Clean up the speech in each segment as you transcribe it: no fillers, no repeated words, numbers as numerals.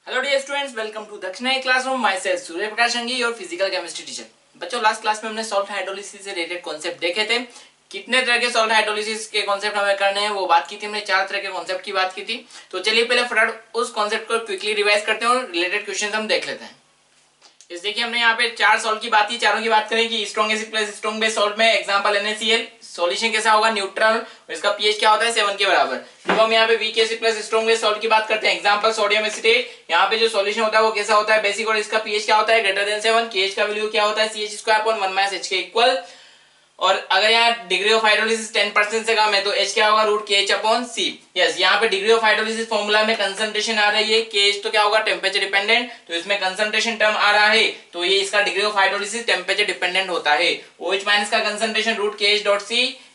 Hello dear students, welcome to Dakshina classroom. Myself Surya Prakash Angi, your physical chemistry teacher. बच्चों, last class में हमने salt hydrolysis से related concept देखे थे। कितने तरह के सॉल्ट हाइड्रोलिसिस के कॉन्सेप्ट हमें करने हैं वो बात की थी हमने। 4 तरह के कॉन्सेप्ट की बात की थी। तो चलिए पहले फटाफट उस कॉन्सेप्ट को क्विकली रिवाइज करते हैं और रिलेटेड क्वेश्चन हम देख लेते हैं। इस देखिए, हमने यहाँ पे 4 सॉल्ट की बात की। चारों की बात करें कि strong acid plus strong base salt में एग्जांपल NaCl, सॉल्यूशन कैसा होगा, न्यूट्रल, इसका पीएच क्या होता है 7 के बराबर। जब हम यहाँ पे week acid plus strong base salt की बात करते हैं, एग्जांपल सोडियम एसिटेट, यहाँ पे जो सॉल्यूशन होता है वो कैसा होता है, बेसिक, और इसका पीएच क्या होता है ग्रेटर देन 7। केएच का वैल्यू क्या होता है CH2/1 - H के इक्वल। और अगर यहाँ डिग्री ऑफ हाइड्रोलिसिस 10% से कम है तो H क्या होगा √KH/C। यस, यहाँ पे डिग्री ऑफ हाइड्रोलिसिस फॉर्मूला में कंसंट्रेशन आ रही है, KH तो क्या होगा टेम्परेचर डिपेंडेंट, तो इसमें कंसंट्रेशन टर्म आ रहा है तो ये इसका degree of hydrolysis temperature dependent होता है। OH- का कंसंट्रेशन √KH.C,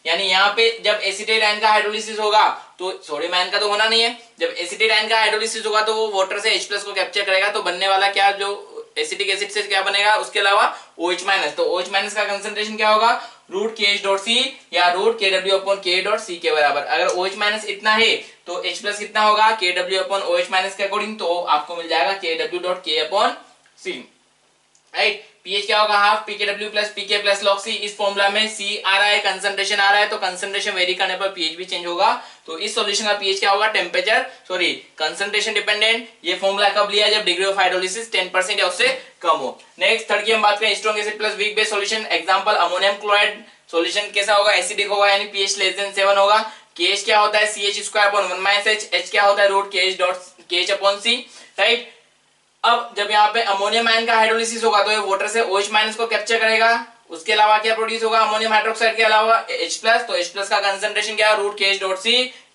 यानी यहाँ पे जब एसिटेट आयन का हाइड्रोलिसिस होगा तो सोडियम आयन का तो होना नहीं है। जब एसिटेट आयन का हाइड्रोलिसिस होगा तो वो वाटर से H+ को कैप्चर करेगा, तो बनने वाला क्या, जो एसिटिक एसिड से क्या बनेगा, उसके अलावा OH-, तो OH- का कंसंट्रेशन क्या होगा √KH.C या √KW/K.C के बराबर। अगर OH- इतना है तो H+ कितना होगा KW/OH- के अकॉर्डिंग, तो आपको मिल जाएगा KW.K/C। राइट, पीएच क्या होगा half pKw plus pK plus log C। इस फॉर्मूला में C आ रहा है, कंसंट्रेशन आ रहा है, तो कंसंट्रेशन वेरी करने पर पीएच भी चेंज होगा। तो इस सॉल्यूशन का पीएच क्या होगा कंसंट्रेशन डिपेंडेंट। ये फॉर्मूला कब लिया, जब डिग्री ऑफ हाइड्रोलिसिस 10% या उससे कम हो। नेक्स्ट, थर्ड की हम बात करें, strong acid plus weak base solution, example ammonium chloride, solution कैसा होगा एसिडिक होगा, यानी पीएच लेस देन 7 होगा। KH क्या होता है CH2/1 - H, H क्या होता है √KH.C। राइट, अब जब यहाँ पे अमोनियम आयन का हाइड्रोलिसिस होगा तो ये वाटर से OH- को कैप्चर करेगा, उसके अलावा क्या प्रोड्यूस होगा अमोनियम हाइड्रोक्साइड के अलावा H+, तो H+ का कंसंट्रेशन क्या है √KH.C।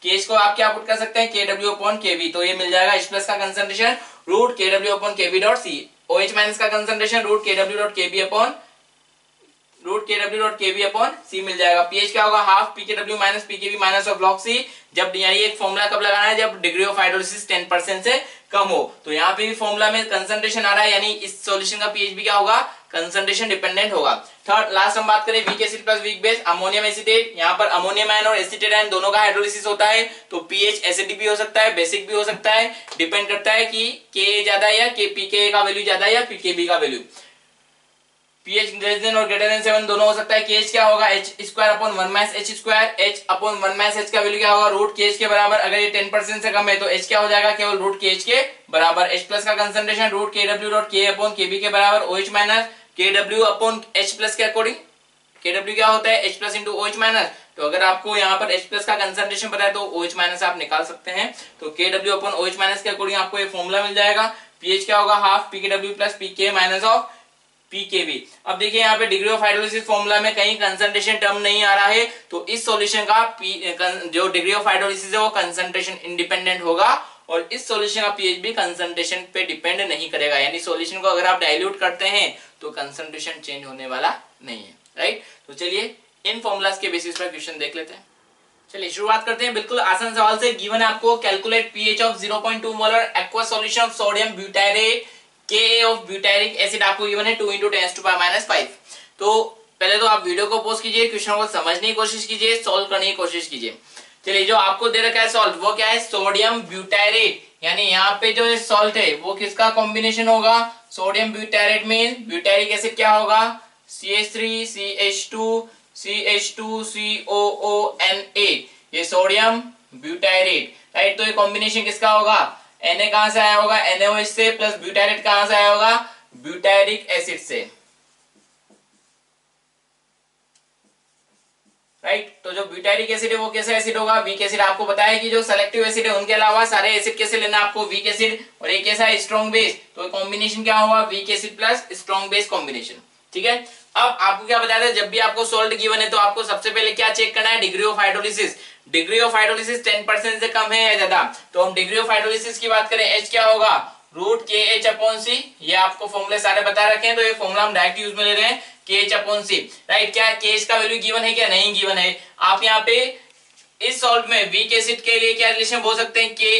KH को आप क्या पुट कर सकते हैं KW/Kb, तो ये मिल जाएगा H+ का कंसंट्रेशन √KW/Kb.C। OH- का कंसंट्रेशन √KW.Kb/C मिल जाएगा। पीएच क्या होगा half pKw - pKb - log C। जब यानी एक फॉर्मूला कब लगाना है, जब डिग्री ऑफ हाइड्रोलिसिस 10% से कम हो। तो यहाँ पे भी फॉर्मूला में कंसंट्रेशन आ रहा है, यानी इस सॉल्यूशन का पीएच भी क्या होगा कंसंट्रेशन डिपेंडेंट होगा। थर्ड लास्ट हम बात करें week acid plus weak base ammonium acetate, यहाँ पर अमोनियम आयन और एसिटेट आयन दोनों का हाइड्रोलिसिस होता है, तो पीएच एसिडिक भी हो सकता है बेसिक भी हो सकता है, डिपेंड करता है कि के ज्यादा या के पीके का वैल्यू ज्यादा या पीकेबी का वैल्यू। पीएच ग्रेटर देन और ग्रेटर देन 7 दोनों हो सकता है। केएच क्या होगा H2/1 - H², H/1 - H का वैल्यू क्या होगा √KH के बराबर। अगर ये 10% से कम है तो H क्या हो जाएगा केवल √KH के बराबर। H+ का कंसंट्रेशन √KW.K/Kb के बराबर। OH- KW/H+ के अकॉर्डिंग, KW क्या होता है H+ × OH-, तो अगर आपको यहाँ पर H+ का कंसंट्रेशन पता है तो OH- आप निकाल सकते हैं, तो KW/OH- के अकॉर्डिंग आपको ये फॉर्मूला मिल जाएगा। पीएच क्या होगा half pKw plus pK - pKb। अब देखिए यहाँ पे डिग्री ऑफ हाइड्रोलिसिस फॉर्मूला में कहीं कंसंट्रेशन टर्म नहीं आ रहा है, तो इस सॉल्यूशन का जो डिग्री ऑफ हाइड्रोलिसिस है वो कंसंट्रेशन इंडिपेंडेंट होगा, और इस सॉल्यूशन का पीएच भी कंसंट्रेशन पे डिपेंड नहीं करेगा। यानी सॉल्यूशन को अगर आप डाइल्यूट करते हैं तो कंसंट्रेशन चेंज होने वाला नहीं है। राइट, तो चलिए इन फॉर्मूलाज के बेसिस पर क्वेश्चन देख लेते हैं। चलिए शुरुआत करते हैं बिल्कुल आसान सवाल से। गिवन है आपको calculate pH of 0.2 molar aqueous solution of sodium butyrate Ka of butyric acid आपको गिवन है 2 × 10⁻⁵। तो पहले तो आप वीडियो को पॉज कीजिए, क्वेश्चन को समझने की कोशिश कीजिए, सॉल्व करने की कोशिश कीजिए। चलिए, जो आपको दे रखा है सॉल्ट वो क्या है सोडियम ब्यूटाइरेट, यानी यहाँ पे जो सॉल्ट है वो किसका कॉम्बिनेशन होगा सोडियम ब्यूटाइरेट में ब्यूटाइरिक एसिड क्या होगा CH3 CH2 CH2 COONA, ये सोडियम ब्यूटाइरेट। राइट, तो ये कॉम्बिनेशन किसका होगा Na कहां से आया होगा NaOH से, प्लस ब्यूटाइरेट कहां से आया होगा ब्यूटाइरिक एसिड से। राइट, तो जो ब्यूटाइरिक एसिड है वो कैसा एसिड होगा वीक एसिड। आपको पता है कि जो सेलेक्टिव एसिड है उनके अलावा सारे एसिड कैसे लेना आपको वीक एसिड, और एक कैसा है स्ट्रॉन्ग बेस, तो कॉम्बिनेशन क्या होगा week acid plus strong base combination. ठीक है, अब आपको क्या बताया था, जब भी आपको सॉल्ट गिवन है तो आपको सबसे पहले क्या चेक करना है degree of hydrolysis. Degree of hydrolysis 10% से कम है या ज्यादा, तो हम डिग्री ऑफ हाइड्रोलिसिस की बात करें H क्या होगा √KH/C। ये आपको फॉर्मूले सारे बता रखे हैं, तो ये फॉर्मूला हम डायरेक्ट यूज में ले रहे हैं KH/C। राइट, क्या KH का वैल्यू गिवन है क्या नहीं गिवन है। आप यहाँ पे इस सॉल्ट में वीक एसिड के लिए क्या रिलेशन बोल सकते हैं Ka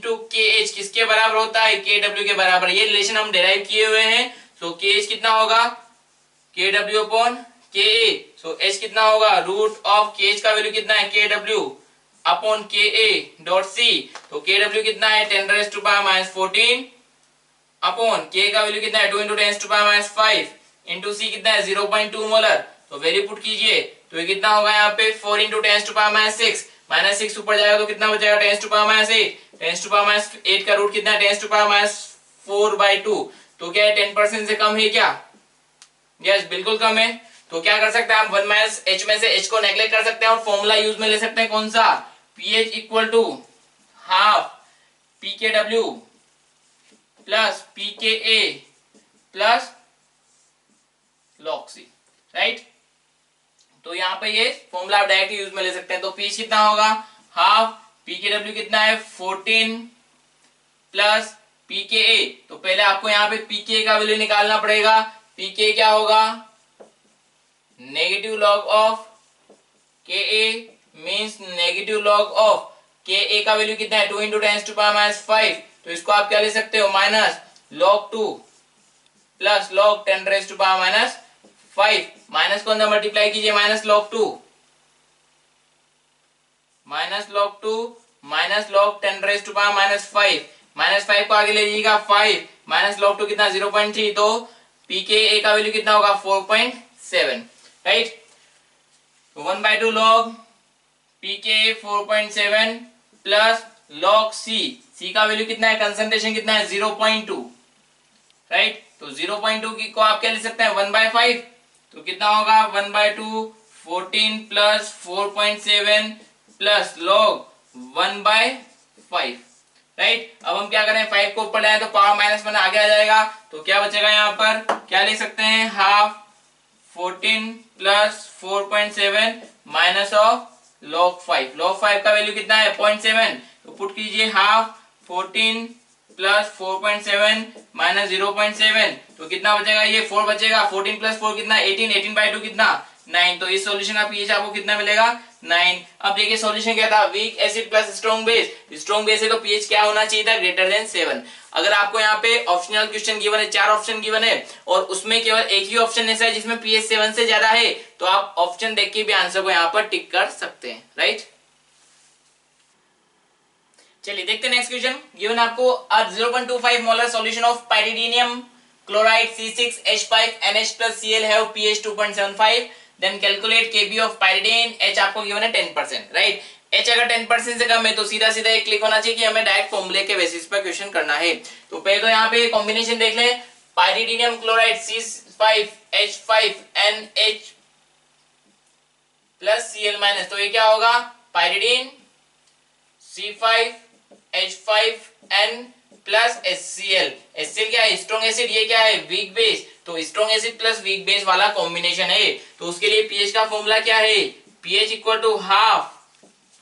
× KH किसके बराबर होता है KW के बराबर। ये रिलेशन हम डिराइव किए हुए हैं। तो KH कितना होगा KW/Ka, सो H कितना होगा √KH का वैल्यू कितना है KW/Ka.C, तो KW कितना है 10⁻⁻14 अपॉन के का वैल्यू कितना है 2 into 10 to power minus 5 into C कितना है 0.2 मोलर, तो वैल्यू पुट कीजिए तो ये कितना होगा यहाँ पे 4 into 10 to power minus 6, minus 6 ऊपर जाएगा तो कितना बचेगा 10 to power minus 8, 10 to power minus 8 का रूट कितना है 10 टू पावर माइनस 4/2, तो क्या है 10% से कम है क्या? यस बिल्कुल कम है। तो क्या कर सकते हैं आप 1 माइनस h में से h को नेग्लेक्ट कर सकते हैं और फॉर्मूला यूज में ले सकते हैं कौन सा, pH equal to half pKw plus pKa plus log C, right. तो यहाँ पे ये फॉर्मूला आप डायरेक्ट यूज में ले सकते हैं। तो pH कितना होगा हाफ pKw कितना है 14 प्लस pKa, तो पहले आपको यहाँ पे pKa का वैल्यू निकालना पड़ेगा। pKa क्या होगा negative log of Ka means negative log of Ka का वैल्यू कितना है 2 इंटू 10 टू पावर माइनस 5, तो इसको आप क्या ले सकते हो minus log 2 plus log 10 raise to power minus 5, minus को अंदर मल्टीप्लाई कीजिए minus log 2 minus log 10 raise to power minus 5, minus 5 को आगे ले लीजिएगा 5 माइनस log 2 कितना 0.3, तो pKa का वैल्यू कितना होगा 4.7, right. 1/2 log pKa 4.7 plus log C का वैल्यू कितना है कंसंट्रेशन कितना है 0.2, राइट। तो 0.2 को आप क्या ले सकते हैं 1/5, तो कितना होगा 1/2 14 प्लस 4.7 प्लस log 1/5, राइट। अब हम क्या करें 5 को ऊपर लाए तो पावर माइनस 1 आगे आ जाएगा, तो क्या बचेगा यहाँ पर क्या लिख सकते हैं half 14 plus 4.7 minus of log 5, log 5 का वैल्यू कितना है 0.7, तो पुट कीजिए हाफ 14 प्लस 4.7 माइनस 0.7, तो कितना बचेगा ये 4 बचेगा, 14 प्लस 4 कितना 18, 18/2 कितना 9, तो इस सॉल्यूशन का पीएच आपको कितना मिलेगा 9। अब देखिए सॉल्यूशन क्या था week acid plus strong base, strong base है तो पीएच क्या होना चाहिए था ग्रेटर देन 7। अगर आपको यहाँ पे ऑप्शनल क्वेश्चन गिवन है 4 ऑप्शन गिवन है और उसमें केवल एक ही ऑप्शन ऐसा है जिसमें पीएच 7 से ज्यादा है, तो आप ऑप्शन देख के भी आंसर को यहाँ पर टिक कर सकते हैं, राइट। चलिए देखते हैं नेक्स्ट क्वेश्चन। गिवन आपको 0.25 molar solution of pyridinium chloride C6H5NH plus Cl have pH 2.75, then calculate Kb of pyridine. H आपको गिवन है 10%, राइट। H अगर 10% से कम है तो सीधा सीधा एक क्लिक होना चाहिए कि हमें डायरेक्ट फॉर्मूले के बेसिस पर क्वेश्चन करना है। तो पहले तो यहाँ पे कॉम्बिनेशन देख लें, pyridinium chloride C5H5NH plus Cl minus, तो ये क्या होगा pyridine C5H5N plus HCl। HCl क्या है स्ट्रॉन्ग एसिड, ये क्या है वीक बेस, तो strong acid plus weak base वाला कॉम्बिनेशन है। तो उसके लिए पीएच का फॉर्मूला क्या है pH equal to half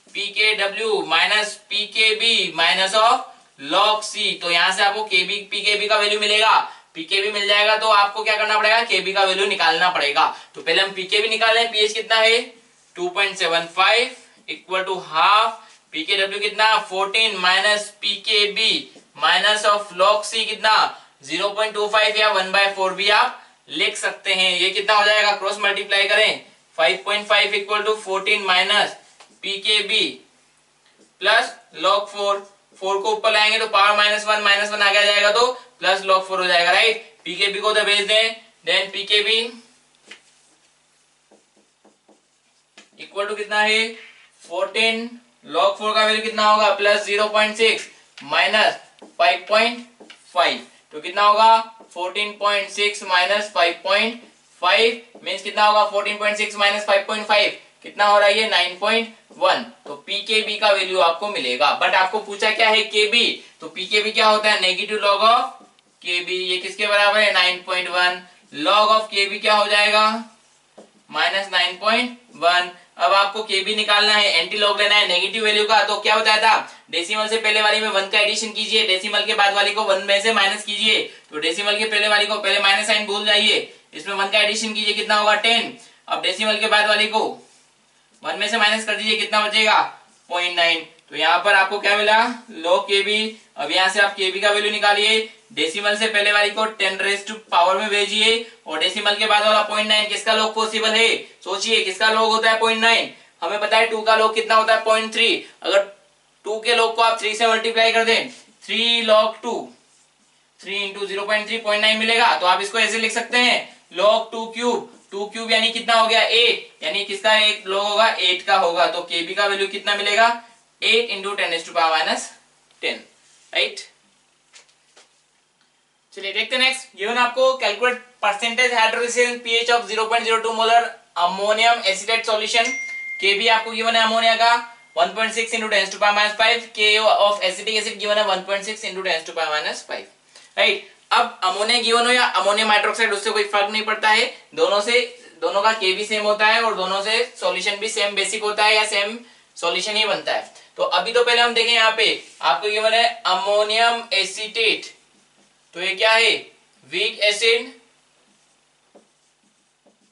pKw minus pKb minus of log C। तो यहां से आपको pKb का वैल्यू मिलेगा, pKb मिल जाएगा तो आपको क्या करना पड़ेगा Kb का वैल्यू निकालना पड़ेगा। तो पहले हम pKb निकाल लें, pH कितना है 2.75 इक्वल टू हाफ pKw कितना 14 minus pKb minus of log C कितना 0.25 या 1/4 भी आप लिख सकते हैं। ये कितना हो जाएगा क्रॉस मल्टीप्लाई करें 5.5 equal to 14 minus pKb plus log 4 को ऊपर लाएंगे तो पावर -1 आगे आ जाएगा तो प्लस log 4 हो जाएगा, राइट। pKb को तो भेज दें, देन pKb इक्वल टू कितना है 14 log 4 का वैल्यू कितना होगा प्लस 0.6 माइनस 5.5, तो कितना होगा 14.6 माइनस 5.5 मीन्स कितना होगा 14.6 माइनस 5.5 कितना हो रहा है ये 9.1। तो pKb का वैल्यू आपको मिलेगा। बट आपको पूछा क्या है Kb, तो pKb क्या होता है नेगेटिव लॉग ऑफ Kb, ये किसके बराबर है 9.1। लॉग ऑफ Kb क्या हो जाएगा माइनस 9.1। अब आपको Kb निकालना है, एंटी लॉग लेना है नेगेटिव वैल्यू का। तो क्या बताया था डेसिमल से पहले वाली में 1 का एडिशन कीजिए, डेसिमल के बाद वाली को 1 में से माइनस कीजिए। तो डेसिमल के पहले वाली को पहले माइनस साइन भूल जाइए, इसमें 1 का एडिशन कीजिए कितना होगा 10। अब डेसिमल के बाद वाली को 1 में से माइनस कर दीजिए कितना बचेगा 0.9। तो यहाँ पर आपको क्या मिला log Kb। अब यहाँ से आप Kb का वैल्यू निकालिए, डेसिमल से पहले वाली को 10 रेज़ टू पावर में भेजिए और डेसिमल के बाद वाला 0.9 किसका log पॉसिबल है सोचिए, किसका log होता है 0.9। हमें पता है 2 का log कितना होता है 0.3। अगर 2 के log को आप 3 से मल्टीप्लाई कर दें 3 log 2, 3 इंटू 0.3 0.9 मिलेगा। तो आप इसको ऐसे लिख सकते हैं log 2 क्यूब, 2 क्यूब यानी कितना हो गया 8, यानी किसका एक log होगा 8 का होगा। तो kb का वैल्यू कितना मिलेगा 8 इंटू 10⁻⁻10, राइट। चलिए देखते हैं नेक्स्ट। गिवन आपको calculate percentage hydrolysis pH of 0.02 molar ammonium acetate solution. Kb आपको गिवन है अमोनिया का 1.6 इंटू 10⁻5, के ऑफ एसिटिक एसिड गिवन है 1.6 इंटू 10⁻5, राइट। अब अमोनिया गिवन हो या अमोनियम हाइड्रोक्साइड उससे कोई फर्क नहीं पड़ता है, दोनों का केबी सेम होता है और दोनों से सॉल्यूशन भी सेम बेसिक होता है या सेम सॉल्यूशन ही बनता है। तो अभी तो पहले हम देखें, यहाँ पे आपको गिवन है अमोनियम एसिटेट, तो ये क्या है weak acid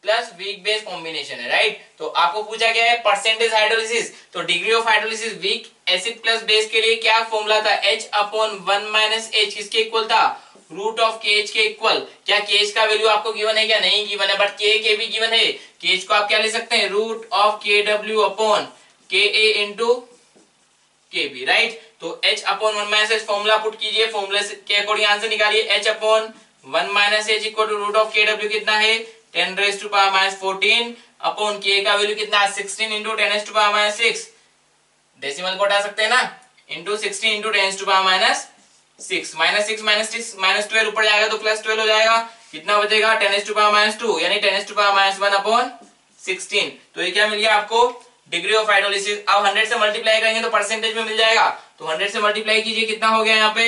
plus weak base combination है, राइट। तो आपको पूछा गया है परसेंटेज हाइड्रोलिसिस, तो degree of hydrolysis week acid plus base के लिए क्या फॉर्मूला था H/1 - H किसके इक्वल था रूट ऑफ KH के इक्वल। क्या KH का वैल्यू आपको गिवन है क्या नहीं गिवन है, बट के भी गिवन है। KH को आप क्या ले सकते हैं root of KW/KA into KB, right. तो H/1 - H फॉर्मूला पुट कीजिए, फॉर्मूले के अकॉर्डिंग आंसर निकालिए। H/1 - H equal to root of KW कितना है 10⁻⁻14 अपॉन K का वैल्यू कितना 16 इंटू 10⁻⁻6, डेसिमल को हटा सकते हैं ना, इंटू 16 इंटू 10⁻⁻6, -6 -12 ऊपर जाएगा तो +12 हो जाएगा, कितना बचेगा 10⁻2 यानी 10⁻1 अपॉन 16। तो ये क्या मिल गया आपको डिग्री ऑफ हाइड्रोलिसिस। अब 100 से मल्टीप्लाई करेंगे तो परसेंटेज में मिल जाएगा, तो 100 से मल्टीप्लाई कीजिए, कितना हो गया यहाँ पे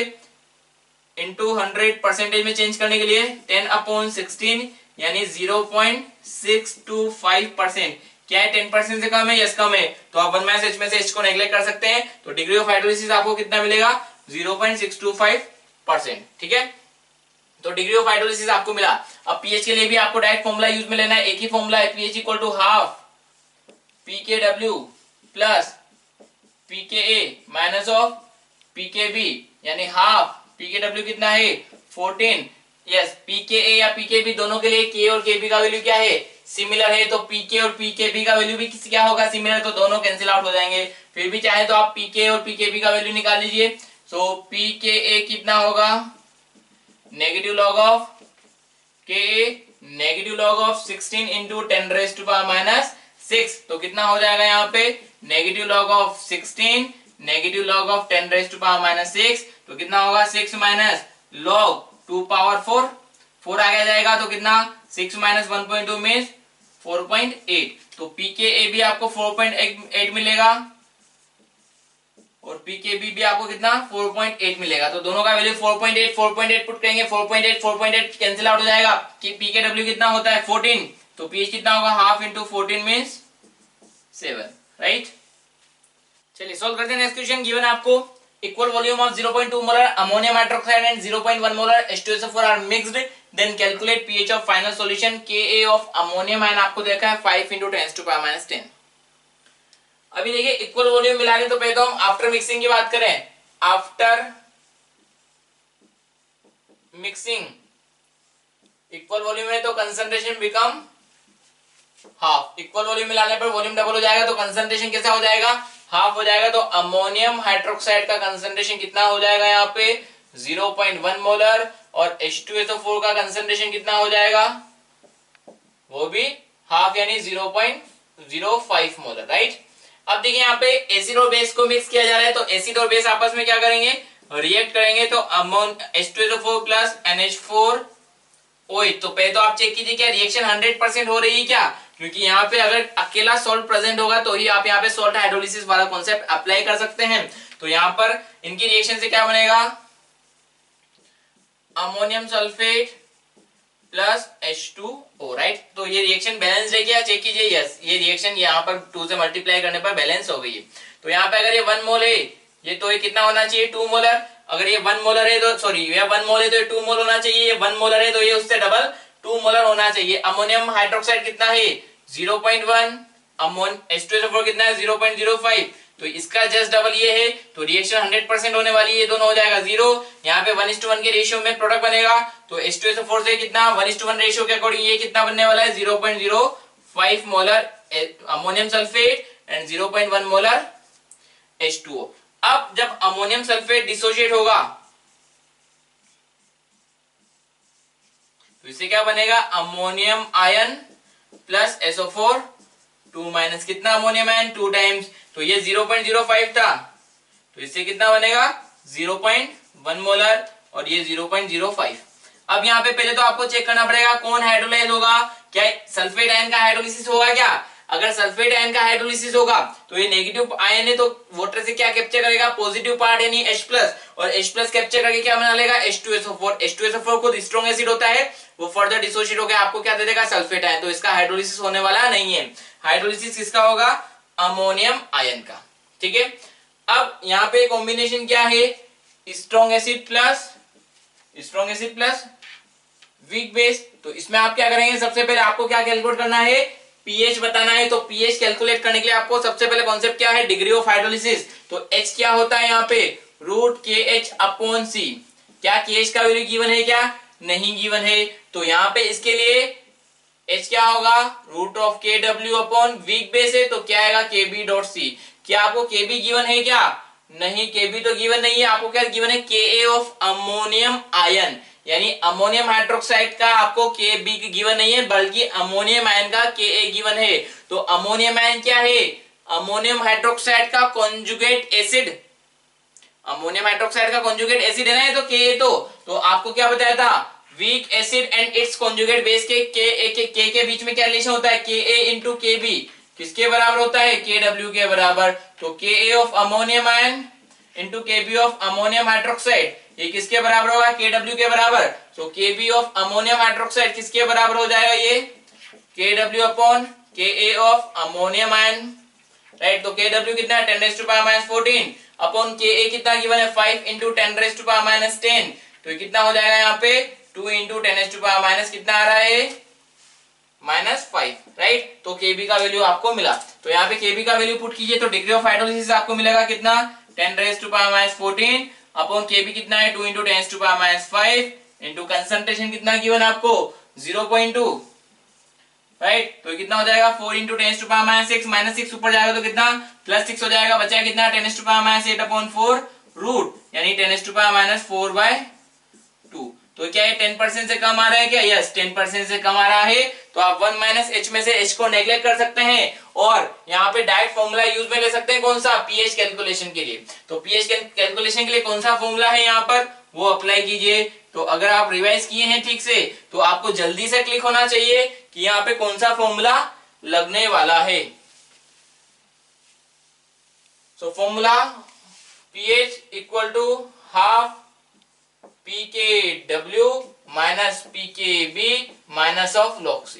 इंटू 100 परसेंटेज में चेंज करने के लिए 10/16 यानी 0.625%। क्या है 10% से कम है, यस कम है, तो आप 1 - H में से H को नेग्लेक्ट कर सकते हैं। तो डिग्री ऑफ हाइड्रोलिसिस आपको कितना मिलेगा 0.625%, ठीक है। तो डिग्री ऑफ हाइड्रोलिसिस आपको मिला। अब पीएच के लिए भी आपको डायरेक्ट फॉर्मूला यूज में लेना है, एक ही फॉर्मूला है pH equal to half PKW plus PKA minus of PKB, यानी हाफ PKW कितना है 14, यस PKA या PKB दोनों के लिए K और KB का वैल्यू क्या है सिमिलर है, तो PK और PKB का वैल्यू भी क्या होगा सिमिलर, तो दोनों कैंसिल आउट हो जाएंगे। फिर भी चाहे तो आप PK और PKB का वैल्यू निकाल लीजिए। सो PKA कितना होगा negative log of KA negative log of 16 into 10⁻⁻6, तो कितना हो जाएगा यहाँ पे negative log of 16 negative log of 10⁻⁻6, तो कितना होगा 6 माइनस लॉग 2 पावर 4, 4 आगे जाएगा तो कितना 6 माइनस 1.2 मीन्स 4.8, तो PKA भी आपको 4.8 मिलेगा और PKB भी आपको कितना 4.8 मिलेगा। तो दोनों का वैल्यू 4.8 4.8 पुट करेंगे, 4.8 कैंसिल आउट हो जाएगा कि PKW कितना होता है 14, तो PH कितना होगा हाफ इंटू 14 मीन्स 7, राइट। चलिए सॉल्व करते हैं नेक्स्ट क्वेश्चन। गिवन आपको equal volume of 0.2 molar ammonium hydroxide and 0.1 molar H2SO4 are mixed, then calculate pH of final solution. Ka of ammonium ion आपको देखा है 5 इंटू 10⁻10। अभी देखिए इक्वल वॉल्यूम मिलाने तो पहले तो हम आफ्टर मिक्सिंग की बात करें। आफ्टर मिक्सिंग इक्वल वॉल्यूम है तो concentration become half, equal volume मिलाने पर वॉल्यूम डबल हो जाएगा तो कंसंट्रेशन कैसा हो जाएगा हाफ हो जाएगा। तो अमोनियम हाइड्रोक्साइड का कंसंट्रेशन कितना हो जाएगा यहाँ पे 0.1 मोलर और H2SO4 का कंसंट्रेशन कितना हो जाएगा वो भी हाफ यानी 0.05 मोलर, राइट। अब देखिए यहाँ पे एसिड और बेस को मिक्स किया जा रहा है, तो एसिड और बेस आपस में क्या करेंगे रिएक्ट करेंगे, तो H2SO4 प्लस NH4OH। तो पहले तो आप चेक कीजिए क्या रिएक्शन 100% हो रही है क्या, क्योंकि यहाँ पे अगर अकेला सॉल्ट प्रेजेंट होगा तो ही आप यहाँ पे सॉल्ट हाइड्रोलिसिस वाला कॉन्सेप्ट अप्लाई कर सकते हैं। तो यहाँ पर इनकी रिएक्शन से क्या बनेगा ammonium sulphate plus H2O, right. तो ये रिएक्शन बैलेंस है क्या चेक कीजिए, यस ये रिएक्शन यहाँ पर 2 से मल्टीप्लाई करने पर बैलेंस हो गई है। तो यहाँ पे अगर ये 1 मोल है ये तो ये कितना होना चाहिए 2 मोलर, अगर ये 1 मोलर है तो सॉरी ये 1 मोल है तो ये 2 मोल होना चाहिए, ये 1 मोलर है तो ये उससे डबल 2 मोलर होना चाहिए। अमोनियम हाइड्रोक्साइड कितना है 0.1, H2SO4 कितना है 0.05, तो इसका जस्ट डबल ये है, तो रिएक्शन 100% होने वाली है, ये दोनों हो जाएगा 0। यहाँ पे 1:1 के रेशियो में प्रोडक्ट बनेगा, तो H2SO4 से कितना 1:1 रेशियो के अकॉर्डिंग ये कितना बनने वाला है 0.05 molar ammonium sulphate and 0.1 molar H2O। अब जब अमोनियम सल्फेट डिसोशिएट होगा इससे क्या बनेगा, ammonium ion plus SO4 2 minus कितना अमोनियम आयन 2 टाइम्स, तो ये 0.05 था, तो इससे कितना बनेगा 0.1 मोलर और ये 0.05। अब यहाँ पे पहले तो आपको चेक करना पड़ेगा कौन हाइड्रोलाइज होगा, क्या सल्फेट आयन का हाइड्रोलिसिस होगा क्या। अगर सल्फेट आयन का हाइड्रोलिसिस होगा तो ये नेगेटिव आयन है, तो वाटर से क्या कैप्चर करेगा, पॉजिटिव पार्ट यानी H+, और H+ कैप्चर करके क्या बना लेगा H2SO4। H2SO4 खुद स्ट्रॉन्ग एसिड होता है, वो फर्दर डिसोशिएट होकर आपको क्या दे देगा, सल्फेट आयन। तो इसका हाइड्रोलिसिस होने वाला नहीं है। हाइड्रोलिसिस किसका होगा, अमोनियम आयन का। ठीक है, अब यहाँ पे कॉम्बिनेशन क्या है, strong acid plus weak base. तो इसमें आप क्या करेंगे, सबसे पहले आपको क्या कैलकुलेट करना है, पीएच बताना है। तो पीएच कैलकुलेट करने के लिए आपको सबसे पहले कॉन्सेप्ट क्या है, डिग्री ऑफ हाइड्रोलिसिस। तो H क्या होता है यहाँ पे, √KH/C। क्या KH का वैल्यू गिवन है क्या, नहीं गिवन है। तो यहाँ पे इसके लिए H क्या होगा, √KW/ वीक बेस है, तो क्या आएगा Kb.C। क्या आपको Kb गिवन है क्या, नहीं, Kb तो गिवन नहीं है। आपको क्या गिवन है, Ka ऑफ अमोनियम आयन, यानी अमोनियम हाइड्रोक्साइड का आपको Kb गिवन नहीं है, बल्कि अमोनियम आयन का Ka गिवन है। तो अमोनियम आयन क्या है, अमोनियम हाइड्रोक्साइड का कॉन्जुगेट एसिड, अमोनियम हाइड्रोक्साइड का कॉन्जुगेट एसिड है ना, तो Ka। तो आपको क्या बताया था, weak acid and it's conjugate base के के बीच में क्या रिलेशन होता है, Ka इंटू Kb किसके बराबर होता है, Kw के बराबर। तो Ka of ammonium ion into Kb of ammonium hydroxide, ये किसके बराबर होगा, Kw के बराबर। तो Kb ऑफ अमोनियम हाइड्रोक्साइड किसके बराबर हो जाएगा, ये Kw upon Ka of ammonium ion, right. तो Kw कितना है, 10⁻⁻14 अपॉन Ka कितना गिवन है, 5 इंटू 10⁻10। तो कितना हो जाएगा यहाँ पे 2 इंटू 10⁻, कितना आ रहा है, -5, राइट। तो Kb का वैल्यू आपको मिला। तो यहाँ पे Kb का वैल्यू पुट कीजिए, तो डिग्री ऑफ हाइड्रोलिसिस आपको मिलेगा कितना, 10⁻14 अपॉन Kb कितना है, 2 इंटू 10⁻5 इंटू कंसंट्रेशन कितना गिवन आपको 0.2, राइट। तो कितना हो जाएगा 4 इंटू 10⁻6, -6 ऊपर जाएगा तो कितना +6 हो जाएगा, बचा कितना 10⁻8 अपॉन 4 रूट, यानी 10⁻4/2। तो क्या ये 10% से कम आ रहा है क्या, यस 10% से कम आ रहा है। तो आप 1 - H में से H को नेग्लेक्ट कर सकते हैं और यहाँ पे डायरेक्ट फॉर्मूला यूज में ले सकते हैं, कौन सा, पीएच कैलकुलेशन के लिए। तो पीएच कैलकुलेशन के लिए कौन सा फॉर्मूला है यहाँ पर, वो अप्लाई कीजिए। तो अगर आप रिवाइज किए हैं ठीक से, तो आपको जल्दी से क्लिक होना चाहिए कि यहाँ पे कौन सा फॉर्मूला लगने वाला है। So formula pH equal to half pKw minus pKb minus of log C।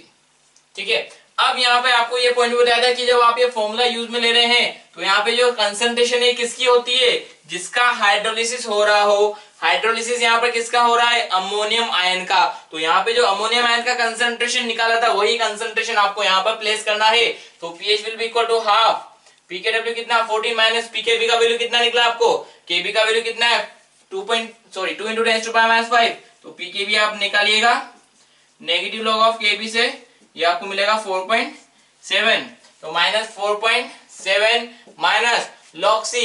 ठीक है, अब यहाँ पे आपको ये पॉइंट बताया था कि जब आप ये फॉर्मूला यूज में ले रहे हैं, तो यहाँ पे जो कंसंट्रेशन है किसकी होती है, जिसका हाइड्रोलिसिस हो रहा हो। हाइड्रोलिसिस यहाँ पर किसका हो रहा है, अमोनियम आयन का। तो यहाँ पे जो अमोनियम आयन का कंसंट्रेशन निकाला था, वही कंसंट्रेशन आपको यहाँ पर प्लेस करना है। तो pH will be equal to half pKw कितना 14 माइनस pKb का वैल्यू कितना निकला आपको, Kb का वैल्यू कितना है 2 इंटू 10⁻5। तो pKb आप निकालिएगा, नेगेटिव लॉग ऑफ Kb से ये आपको मिलेगा 4.7। तो -4.7 minus log C,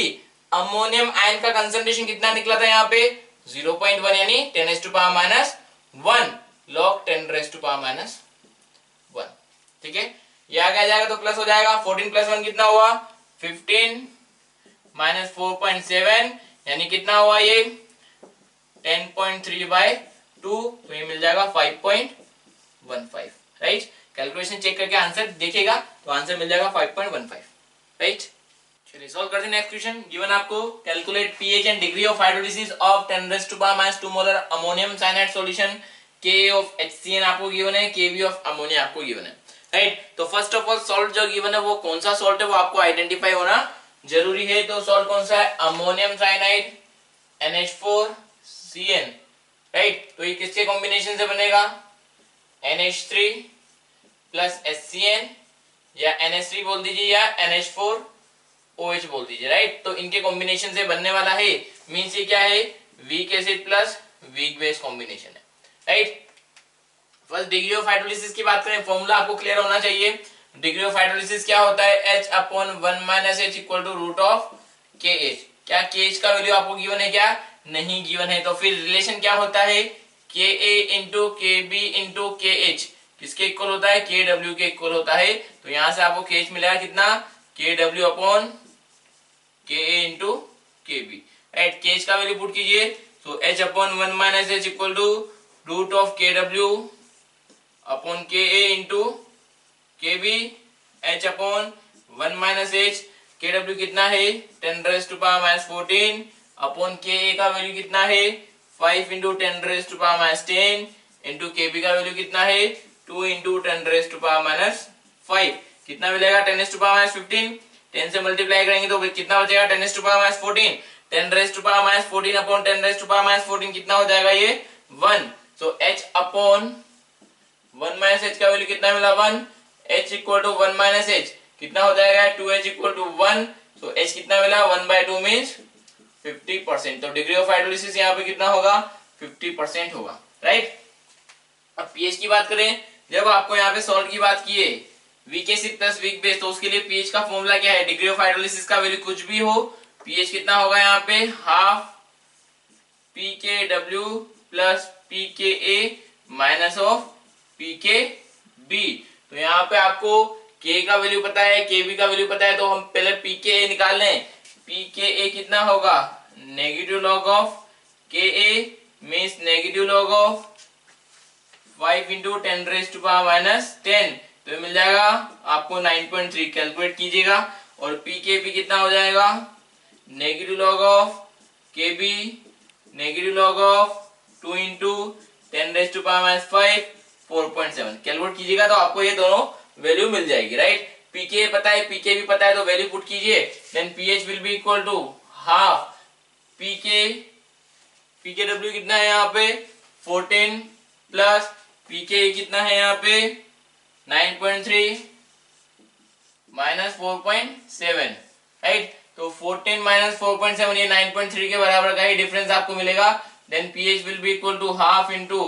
ammonium ion का कंसंट्रेशन कितना निकला था यहाँ पे 0.1, यानी 10⁻1 log 10⁻1। ठीक है, ये आगे जाएगा तो प्लस हो जाएगा, 14 + 1 कितना हुआ 15 माइनस 4.7, यानी कितना हुआ ये 10.3/2। तो ये मिल जाएगा 5.15, राइट। कैलकुलेशन चेक करके आंसर देखिएगा तो आंसर मिल जाएगा 5.15, राइट। चलिए सॉल्व करते हैं नेक्स्ट क्वेश्चन। गिवन आपको calculate pH and degree of hydrolysis of 10⁻2 molar ammonium cyanide solution. Ka of HCN आपको गिवन है, Kb ऑफ अमोनिया आपको गिवन है, राइट। तो फर्स्ट ऑफ ऑल सॉल्ट जो गिवन है वो कौन सा सॉल्ट है वो आपको आइडेंटिफाई होना जरूरी है। तो सॉल्ट कौन सा है, अमोनियम साइनाइड NH4CN, राइट। तो ये किसके कॉम्बिनेशन से बनेगा, NH3 प्लस HCN, या NH3 बोल दीजिए या NH4OH बोल दीजिए, राइट। तो इनके कॉम्बिनेशन से बनने वाला है, मींस ये क्या है, weak acid plus weak base combination है, right. First degree of hydrolysis की बात करें, फॉर्मूला आपको क्लियर होना चाहिए। डिग्री ऑफ हाइड्रोलिसिस क्या होता है, H/1 - H equal to root of KH। क्या KH का वैल्यू आपको गिवन है क्या, नहीं गिवन है। तो फिर रिलेशन क्या होता है, के A into K B into के एच किसके इक्वल होता है, के डब्ल्यू के इक्वल होता है। तो यहां से आपको के एच मिलेगा कितना, के W upon K A into K B, right. K H का वैल्यू पुट कीजिए, तो H upon 1 minus H equal to root of K W upon K A into K B, H upon 1 minus H, K W कितना है 10 raise to power minus 14 upon K A का value कितना है 5 into 10 raise to power minus 10 into K B का value कितना है 2 into 10 raise to power minus 5, कितना मिलेगा 10 रेज़ टू पावर माइनस 15, 10 से मल्टीप्लाई करेंगे तो कितना हो जाएगा 10 raise to power minus 14, 10 raise to power minus 14 upon 10 raise to power minus 14 कितना हो जाएगा ये 1। So h upon 1 minus h का वैल्यू कितना मिला 1, h equal to 1 minus h कितना हो जाएगा 2h equal to 1। So h कितना मिला 1/2 मीन्स 50%। तो डिग्री ऑफ हाइड्रोलिसिस यहाँ पे कितना होगा 50% होगा, राइट। अब पीएच की बात करें, जब आपको यहाँ पे सॉल्ट की बात की है weak acid plus weak base, तो उसके लिए पीएच का फॉर्मूला क्या है, डिग्री ऑफ हाइड्रोलिसिस का वैल्यू कुछ भी हो, पीएच कितना होगा यहाँ पे हाफ पी के डब्ल्यू प्लस पी के ए माइनस ऑफ पी के बी। तो यहाँ पे आपको के का वैल्यू पता है, के बी का वैल्यू पता है, तो हम पहले पी के ए निकाल लें। पी के ए कितना होगा negative log of K a means negative log of 5 into 10 raise to power minus 10, तो ये मिल जाएगा आपको 9.3, कैलकुलेट कीजिएगा। और पी के बी कितना हो जाएगा negative log of K B negative log of 2 into 10 raise to power minus 5 4.7, calculate कीजिएगा तो आपको ये दोनों वैल्यू मिल जाएगी, राइट। पीके पता है पीके भी पता है, तो वैल्यू पुट कीजिए, then pH will be equal to half pK W कितना है यहाँ पे 14 प्लस पीके कितना है यहाँ पे 9.3 माइनस 4.7, राइट। तो 14 माइनस 4.7 ये 9.3 के बराबर का ही डिफरेंस आपको मिलेगा। Then pH will be equal to half into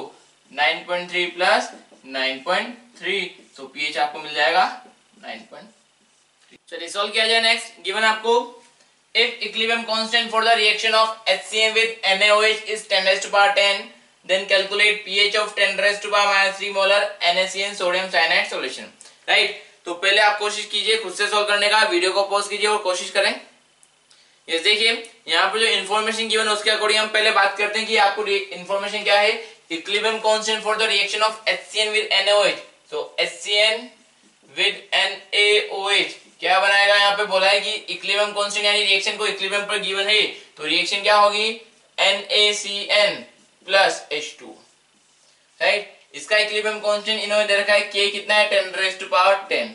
9.3 plus 9.3, so pH आपको मिल जाएगा 9.3। चलिए सॉल्व किया जाए। नेक्स्ट गिवन आपको if equilibrium constant for the reaction of HCl with NaOH is 10 raised to power 10, then calculate pH of 10 raised to power minus 3 molar NaCN sodium cyanide solution, right। तो पहले आप कोशिश कीजिए खुद से सॉल्व करने का, वीडियो को पॉज कीजिए और कोशिश करें। ये देखिए यहाँ पे जो इन्फॉर्मेशन गिवन है उसके अकॉर्डिंग हम पहले बात करते हैं कि आपको इन्फॉर्मेशन क्या है, equilibrium constant for the reaction of HCl with NaOH। So HCl with NaOH क्या बनाएगा, यहाँ पे बोला है कि इक्विलिब्रियम कांस्टेंट यानी रिएक्शन को इक्विलिब्रियम पर गिवन है, तो रिएक्शन क्या होगी NaCN प्लस H2, राइट। इसका इक्विलिब्रियम कांस्टेंट इन्होंने दे रखा है K कितना है 10 raise to power 10,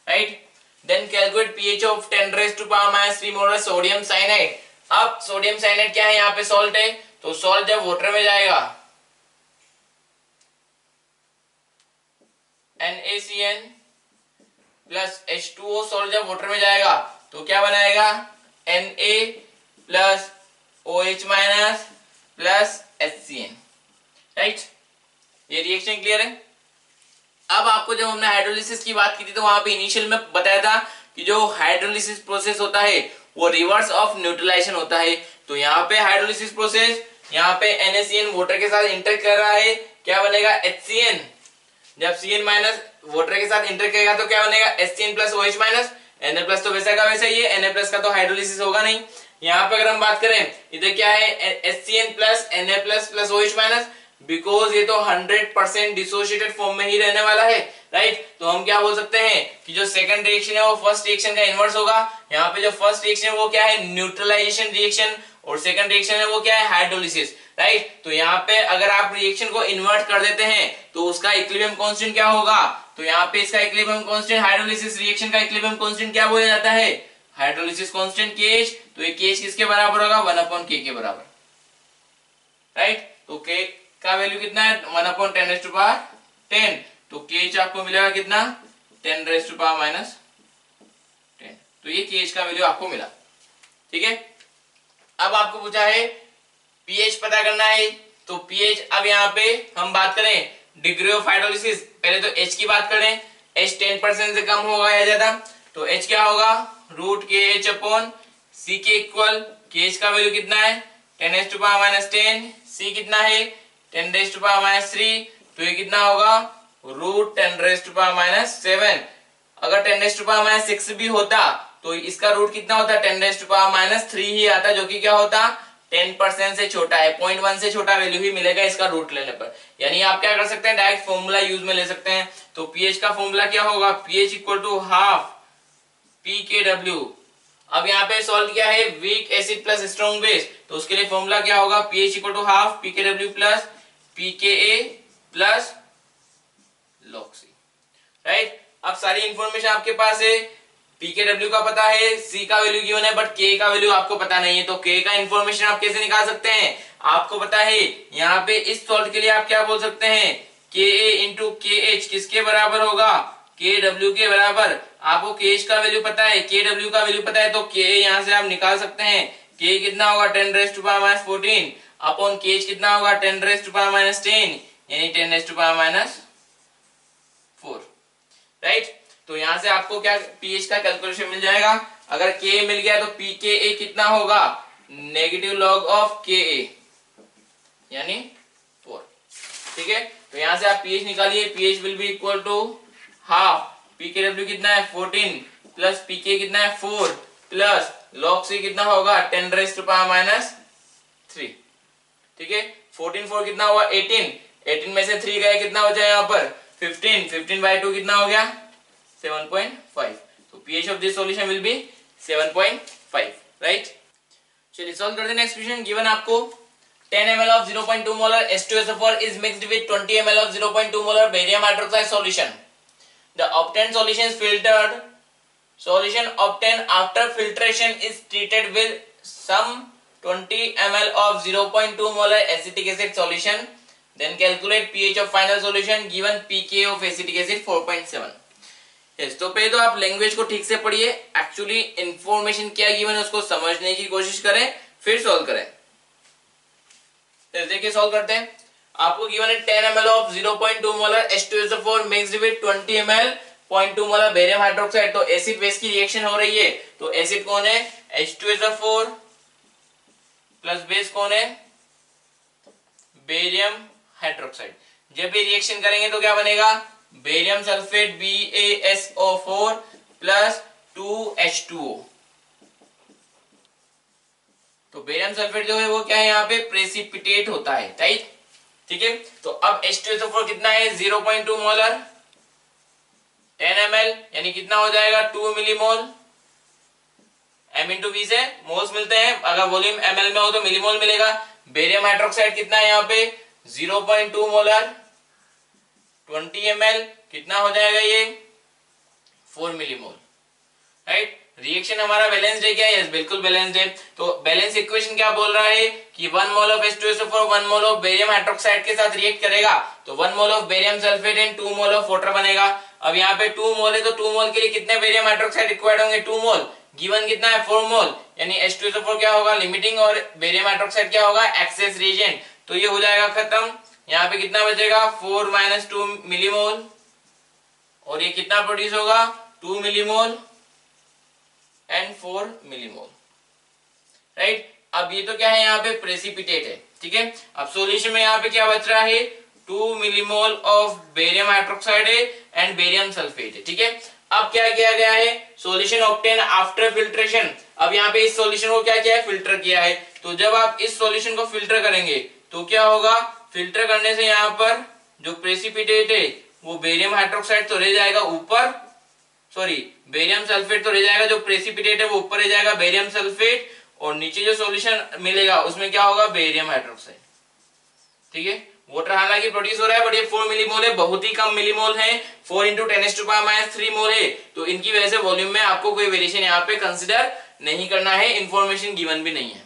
right. Then calculate pH of 10 raise to power minus 3 molar sodium cyanide. अब सोडियम साइनाइड क्या है, यहाँ पे सॉल्ट है, तो सॉल्ट जब वाटर में जाएगा NaCN प्लस H2O, सॉल्ट जब वाटर में जाएगा तो क्या बनाएगा Na plus OH minus plus HCN, right. ये रिएक्शन क्लियर है। अब आपको जब हमने हाइड्रोलिसिस की बात की थी तो वहां पे इनिशियल में बताया था कि जो हाइड्रोलिसिस प्रोसेस होता है वो रिवर्स ऑफ न्यूट्रलाइजेशन होता है। तो यहाँ पे हाइड्रोलिसिस प्रोसेस, यहाँ पे NaCN वाटर के साथ इंटर कर रहा है, क्या बनेगा HCN, जब CN माइनस वाटर के साथ इंटर करेगा तो क्या बनेगा HCN plus OH minus, Na plus तो वैसा का वैसा ही है, Na प्लस का तो हाइड्रोलिसिस होगा नहीं। यहाँ पे अगर हम बात करें इधर क्या है HCN plus Na plus plus OH minus, because ये तो 100% डिसोसिएटेड फॉर्म में ही रहने वाला है, राइट। तो हम क्या बोल सकते हैं कि जो सेकंड रिएक्शन है वो फर्स्ट रिएक्शन का इनवर्स होगा। यहाँ पे जो फर्स्ट रिएक्शन है वो क्या है न्यूट्रलाइजेशन रिएक्शन, और सेकंड रिएक्शन है वो क्या है हाइड्रोलिसिस, राइट। तो यहाँ पे अगर आप रिएक्शन को इन्वर्ट कर देते हैं तो उसका इक्विलिब्रियम कांस्टेंट क्या होगा, तो यहाँ पे इसका इक्विलिब्रियम कांस्टेंट हाइड्रोलिसिस रिएक्शन का इक्विलिब्रियम कांस्टेंट क्या बोला जाता है हाइड्रोलिसिस कांस्टेंट KH। तो ये KH किसके बराबर होगा 1/K के बराबर, राइट। तो K का वैल्यू कितना है 1/10 रेज़ टू पावर 10, तो KH आपको मिलेगा कितना 10 रेज़ टू पावर माइनस 10, तो ये KH का वैल्यू आपको मिला, ठीक है। अब आपको पूछा है पीएच पता करना है, तो पीएच अब यहाँ पे हम बात करें डिग्री ऑफ हाइड्रोलिसिस, पहले तो H की बात करें, H 10% से कम होगा या ज्यादा, तो H क्या होगा √KH अपॉन C के इक्वल, KH का वैल्यू कितना है 10 raise to power minus 10, C कितना है 10⁻³ तो ये कितना होगा √10⁻⁻7। अगर 10⁻6 भी होता तो इसका रूट कितना होता 10⁻³ ही आता, जो कि क्या होता 10% से छोटा है, 0.1 से छोटा वैल्यू ही मिलेगा इसका रूट लेने पर। यानी आप क्या कर सकते हैं, डायरेक्ट फॉर्मूला यूज में ले सकते हैं। तो पीएच का फॉर्मूला क्या होगा, pH equal to half PKW। अब यहाँ पे सॉल्व किया है weak acid plus strong base, तो उसके लिए फॉर्मूला क्या होगा, pH equal to half PKW plus PKA plus log C, right. अब सारी इंफॉर्मेशन आपके पास है, PKW का पता है, C का वैल्यू गिवन है, बट K का वैल्यू आपको पता नहीं है। तो K का इंफॉर्मेशन आप कैसे निकाल सकते हैं, आपको पता है यहाँ पे इस सॉल्ट के लिए आप क्या बोल सकते हैं, KA इंटू KH किसके बराबर होगा, KW के बराबर। आपको KH का वैल्यू पता है, KW का वैल्यू पता है, तो KA यहाँ से आप निकाल सकते हैं। K कितना होगा 10⁻14 अपॉन KH कितना होगा 10⁻10 यानी 10⁻4, राइट। तो यहां से आपको क्या पीएच का कैलकुलेशन मिल जाएगा। अगर K मिल गया तो PKA कितना होगा, नेगेटिव लॉग ऑफ KA यानी 4, ठीक है। तो यहां से आप पीएच निकालिए, pH will be equal to half PKW कितना है 14 प्लस PK कितना है 4 प्लस log C कितना होगा 10⁻3, ठीक है। 14 4 कितना हुआ 18 में से 3 गए कितना हो जाए यहाँ पर 15 बाय 2 कितना हो गया 7.5। तो pH of this solution will be 7.5, right. चलिए सॉल्व करते हैं नेक्स्ट क्वेश्चन। गिवन आपको 10 ml of 0.2 molar H2SO4 is mixed with 20 ml of 0.2 molar barium hydroxide solution. The obtained solution is filtered. Solution obtained after filtration is treated with some 20 ml of 0.2 molar acetic acid solution. Then calculate pH of final solution. Given pKa of acetic acid 4.7. Yes, तो पहले तो आप language को ठीक से पढ़िए, actually information क्या given है उसको समझने की कोशिश करें, फिर सॉल्व करें। देखिए सॉल्व करते हैं। आपको गिवन है 10 ml of 0.2 molar H2SO4 mixed with 20 ml 0.2 molar barium hydroxide. तो एसिड बेस की रिएक्शन हो रही है, तो एसिड कौन है H2SO4 प्लस बेस कौन है बेरियम हाइड्रोक्साइड। जब ये रिएक्शन करेंगे तो क्या बनेगा, barium sulphate BaSO4 plus 2H2O। तो बेरियम सल्फेट जो है वो क्या है यहाँ पे प्रेसिपिटेट होता है, राइट, ठीक है। तो अब H2SO4 कितना है 0.2 मोलर 10 ml यानी कितना हो जाएगा 2 मिलीमोल। M इंटू V से मोल्स मिलते हैं, अगर वॉल्यूम ml में हो तो मिलीमोल मिलेगा। बेरियम हाइड्रोक्साइड कितना है यहाँ पे 0.2 मोलर 20 ml कितना हो जाएगा ये 4 मिलीमोल, राइट। रिएक्शन हमारा बैलेंस्ड है क्या, यस बिल्कुल बैलेंस्ड है। तो बैलेंस इक्वेशन क्या बोल रहा है कि 1 mole of H2SO4 1 mole of barium hydroxide के साथ रिएक्ट करेगा तो 1 mole of barium sulphate and 2 mole of water बनेगा। अब यहाँ पे 2 मोल है तो 2 मोल के लिए कितने बेरियम हाइड्रोक्साइड रिक्वायर्ड होंगे 2 मोल, गिवन कितना है 4 मोल, यानी H2SO4 क्या होगा लिमिटिंग और बेरियम हाइड्रोक्साइड क्या होगा एक्सेस रिएजेंट। तो ये हो जाएगा खत्म। यहाँ पे कितना बचेगा 4 - 2 मिलीमोल और ये कितना प्रोड्यूस होगा 2 मिलीमोल एंड 4 मिलीमोल, राइट। अब ये तो क्या है यहाँ पे प्रेसिपिटेट है, ठीक है। अब सॉल्यूशन में यहाँ पे क्या बच रहा है 2 मिलीमोल ऑफ बेरियम हाइड्रोक्साइड है एंड बेरियम सल्फेट है, ठीक है। अब क्या किया गया है सॉल्यूशन ऑब्टेन आफ्टर फिल्ट्रेशन। अब यहाँ पे इस सॉल्यूशन को क्या किया है फिल्टर किया है। तो जब आप इस सॉल्यूशन को फिल्टर करेंगे तो क्या होगा, फिल्टर करने से यहाँ पर जो प्रेसिपिटेट है वो बेरियम हाइड्रोक्साइड तो रह जाएगा ऊपर, सॉरी बेरियम सल्फेट तो रह जाएगा, जो प्रेसिपिटेट है वो ऊपर रह जाएगा बेरियम सल्फेट, और नीचे जो सॉल्यूशन मिलेगा उसमें क्या होगा बेरियम हाइड्रोक्साइड, ठीक है। वाटर हालांकि प्रोड्यूस हो रहा है बट ये 4 मिलीमोल है, बहुत ही कम मिलीमोल है, 4 × 10⁻³ मोल है। तो इनकी वजह से वॉल्यूम में आपको कोई वेरिएशन यहाँ पे कंसिडर नहीं करना है, इंफॉर्मेशन गिवन भी नहीं है,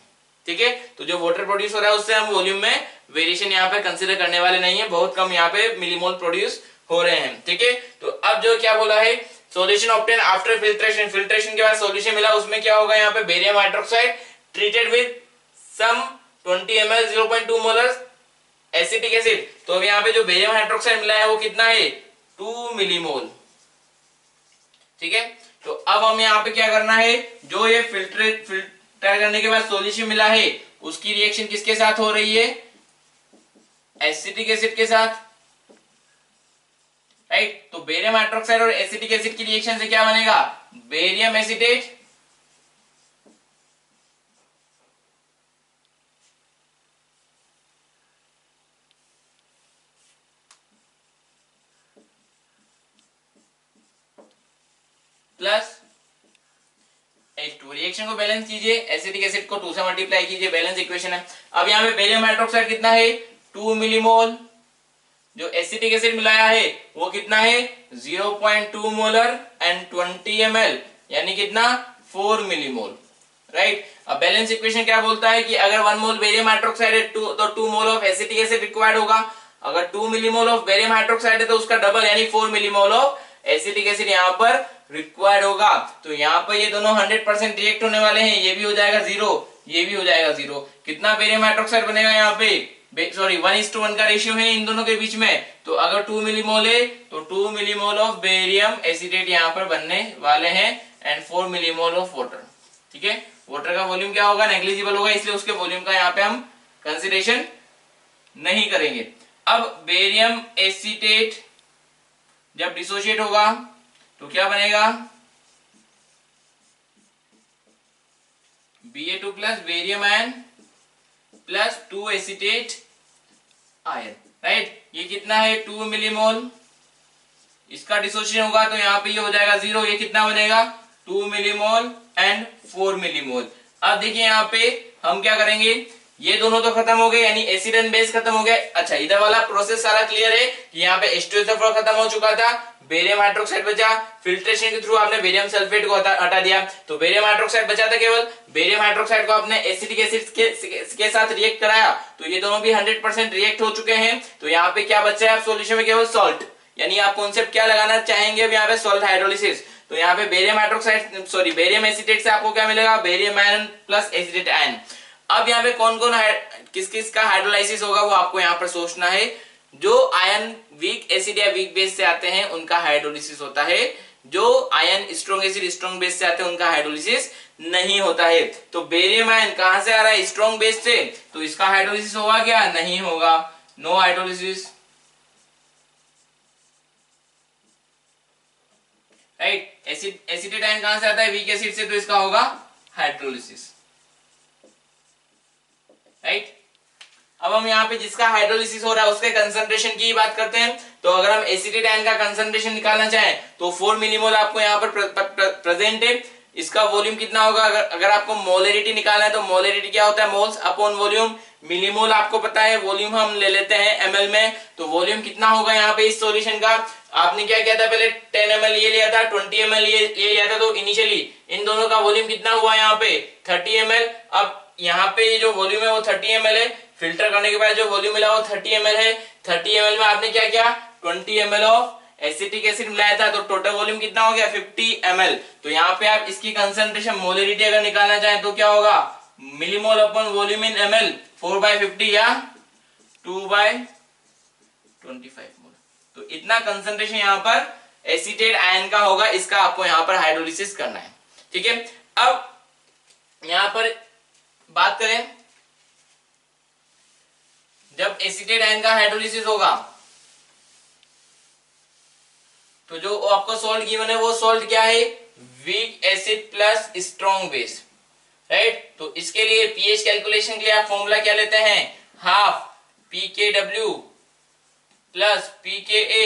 ठीक है। तो जो वाटर प्रोड्यूस हो रहा है उससे हम वॉल्यूम में वेरिएशन यहाँ पे कंसिडर करने वाले नहीं है, बहुत कम यहाँ पे मिलीमोल प्रोड्यूस हो रहे हैं, ठीक है। तो अब जो क्या बोला है solution obtain after filtration, filtration के बाद सॉल्यूशन मिला उसमें क्या होगा यहाँ पे barium hydroxide treated with some 20 ml 0.2 मोलर एसिटिक एसिड। तो अब यहाँ पे जो बेरियम हाइड्रोक्साइड मिला है वो कितना है 2 मिलीमोल, ठीक है। तो अब हम यहाँ पे क्या करना है, जो ये फिल्टर करने के बाद सॉल्यूशन मिला है उसकी रिएक्शन किसके साथ हो रही है एसिटिक एसिड के साथ, राइट। तो बेरियम हाइड्रोक्साइड और एसिटिक एसिड की रिएक्शन से क्या बनेगा, barium acetate plus H2। Reaction को बैलेंस कीजिए, एसिटिक एसिड को 2 से मल्टीप्लाई कीजिए, बैलेंस इक्वेशन है। अब यहाँ पे बेरियम हाइड्रोक्साइड कितना है, 2 मिलीमोल, जो एसिटिक एसिड मिलाया है वो कितना है 0.2 मोलर एंड 20 ml, यानी कितना 4 मिलीमोल, राइट। अब बैलेंस इक्वेशन क्या बोलता है कि अगर 1 मोल बेरियम हाइड्रोक्साइड है तो 2 mole of acetic acid required होगा। अगर 2 मिलीमोल ऑफ बेरियम हाइड्रोक्साइड है तो उसका डबल यानी 4 मिलीमोल ऑफ एसिटिक एसिड यहाँ पर रिक्वायर्ड होगा। तो यहाँ पर ये दोनों 100% रिएक्ट होने वाले हैं, ये भी हो जाएगा 0, ये भी हो जाएगा 0। कितना बेरियम हाइड्रोक्साइड बनेगा यहाँ पे, सॉरी 1:1 का रेशियो है इन दोनों के बीच में। तो अगर 2 मिलीमोल है तो 2 मिलीमोल ऑफ बेरियम एसीटेट यहाँ पर बनने वाले हैं एंड 4 मिलीमोल ऑफ वाटर, ठीक है। वाटर का वॉल्यूम क्या होगा, नेग्लिजिबल होगा, इसलिए उसके वॉल्यूम का यहाँ पे हम कंसिडरेशन नहीं करेंगे। अब बेरियम एसीटेट जब डिसोशिएट होगा तो क्या बनेगा, Ba2 plus barium ion plus 2 acetate ion, right. ये कितना है 2 मिलीमोल, इसका डिसोसिएशन होगा तो यहाँ पे ये हो जाएगा 0, ये कितना बनेगा 2 मिलीमोल एंड 4 मिलीमोल। अब देखिए यहाँ पे हम क्या करेंगे, ये दोनों तो खत्म हो गए यानी एसिड एंड बेस खत्म हो गए। अच्छा, इधर वाला प्रोसेस सारा क्लियर है कि यहाँ पे H2SO4 खत्म हो चुका था, बेरियम हाइड्रोक्साइड बचा, फिल्ट्रेशन के थ्रू आपने बेरियम सल्फेट को हटा दिया तो बेरियम हाइड्रोक्साइड बचा था केवल। बेरियम हाइड्रोक्साइड को आपने एसिटिक एसिड के साथ रिएक्ट कराया तो ये दोनों भी 100% रिएक्ट हो चुके हैं। तो यहाँ पे क्या बचा है, आप सॉल्यूशन में केवल सॉल्ट, यानी आप कॉन्सेप्ट क्या लगाना चाहेंगे अब यहाँ पे, सॉल्ट हाइड्रोलिसिस। तो यहाँ पे barium hydroxide sorry barium acetate से आपको क्या मिलेगा, barium ion plus acetate ion. अब यहाँ पे कौन कौन किस किस का हाइड्रोलाइसिस होगा वो आपको यहाँ पर सोचना है। जो आयन वीक एसिड या वीक बेस से आते हैं उनका हाइड्रोलिसिस होता है, जो ion strong acid strong base से आते हैं उनका हाइड्रोलिसिस नहीं होता है। तो बेरियम आयन कहां से आ रहा है, स्ट्रॉन्ग बेस से, तो इसका हाइड्रोलिसिस होगा क्या, नहीं होगा, no hydrolysis, right. Acetate ion कहां से आता है, वीक एसिड से, तो इसका होगा हाइड्रोलिसिस, राइट। अब हम यहाँ पे जिसका हाइड्रोलिसिस हो रहा है उसके कंसंट्रेशन की बात करते हैं। तो अगर हम एसिटेट आयन का कंसंट्रेशन निकालना चाहें तो 4 मिलीमोल आपको यहाँ पर प्रेजेंट है। इसका वॉल्यूम कितना होगा, अगर आपको मोलरिटी निकालना है तो मोलरिटी क्या होता है, मोल्स अपॉन वॉल्यूम। मिलीमोल आपको पता है, वॉल्यूम हम ले लेते हैं ml में, तो वॉल्यूम कितना होगा यहाँ पे इस सॉल्यूशन का। आपने क्या किया था, पहले 10 ml ये लिया था, 20 ml ये लिया था, तो इनिशियली इन दोनों का वॉल्यूम कितना हुआ यहाँ पे 30 ml। अब यहाँ पे जो वॉल्यूम है वो 30 ml है, फिल्टर करने के बाद जो वॉल्यूम मिला वो 30 ml है। 30 ml में आपने क्या किया, 20 ml ऑफ एसिटिक एसिड मिलाया था, तो टोटल वॉल्यूम कितना हो गया 50 ml। तो यहाँ पे आप इसकी कंसंट्रेशन मोलरिटी अगर निकालना चाहें तो क्या होगा, मिलीमोल अपॉन वॉल्यूम इन ml, 4/50 या 2/25 मोल। तो इतना कंसंट्रेशन यहाँ पर एसीटेट आयन का होगा, इसका आपको यहाँ पर हाइड्रोलिसिस करना है, ठीक है। अब यहाँ पर बात करें, जब एसीटेट आयन का हाइड्रोलिसिस होगा तो जो आपको सॉल्ट गिवन है वो सॉल्ट क्या है, weak acid plus strong base, right. तो इसके लिए पीएच कैलकुलेशन के लिए आप फॉर्मूला क्या लेते हैं, half pKw plus pKa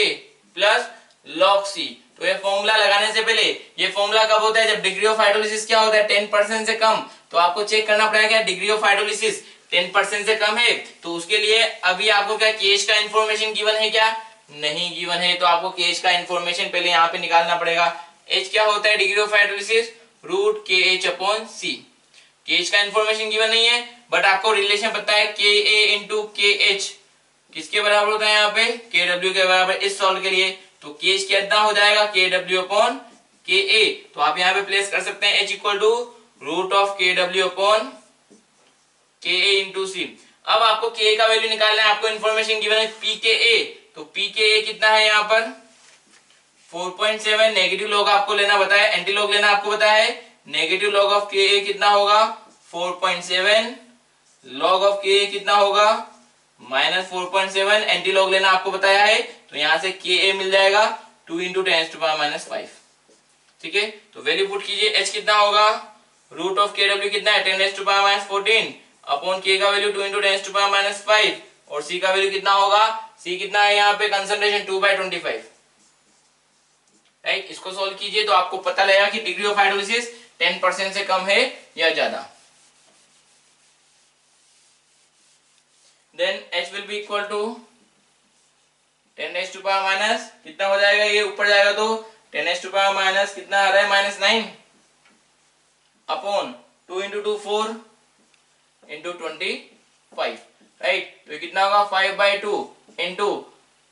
plus log C। तो ये फॉर्मूला लगाने से पहले, ये फॉर्मूला कब होता है, जब डिग्री ऑफ हाइड्रोलिसिस क्या होता है 10% से कम। तो आपको चेक करना पड़ेगा क्या डिग्री ऑफ हाइड्रोलिसिस 10% से कम है, तो उसके लिए अभी आपको क्या केएच का इंफॉर्मेशन गिवन है क्या, नहीं गिवन है। तो आपको केएच का इंफॉर्मेशन पहले यहाँ पे निकालना पड़ेगा। एच क्या होता है degree of hydrolysis, √KH/C। KH का इंफॉर्मेशन गिवन नहीं है, बट आपको रिलेशन पता है Ka/KH किसके बराबर होता है यहाँ पे, KW के बराबर इस सॉल्ट के लिए। तो केएच कितना हो जाएगा, KW/Ka। तो आप यहाँ पे प्लेस कर सकते हैं H इक्वल टू √KW/KA/C। अब आपको Ka का वैल्यू निकालना है, आपको इंफॉर्मेशन गिवन है pKa। तो pKa कितना है यहाँ पर 4.7, नेगेटिव लॉग आपको लेना बताया, एंटी लॉग लेना आपको बताया है। नेगेटिव लॉग ऑफ Ka कितना होगा 4.7, लॉग ऑफ Ka कितना होगा -4.7, एंटी लॉग लेना आपको बताया है, तो यहां से Ka मिल जाएगा 2 इंटू 10⁻⁵। ठीक है, तो वैल्यू पुट कीजिए। h कितना होगा, रूट ऑफ Kw कितना है 10⁻14 अपॉन K का वैल्यू 2 इंटू 10⁻⁵, और C का वैल्यू कितना होगा, C कितना है यहाँ पे कंसंट्रेशन 2/25। राइट, इसको सोल्व कीजिए तो आपको पता लगेगा कि डिग्री ऑफ हाइड्रोलिसिस 10% से कम है या ज्यादा। Then H will be equal to 10⁻⁻, कितना हो जाएगा, ये ऊपर जाएगा तो 10⁻⁻ कितना आ रहा है -9 अपॉन 2 इंटू 2 4 इंटू 25। राइट, तो कितना होगा 5/2 इंटू,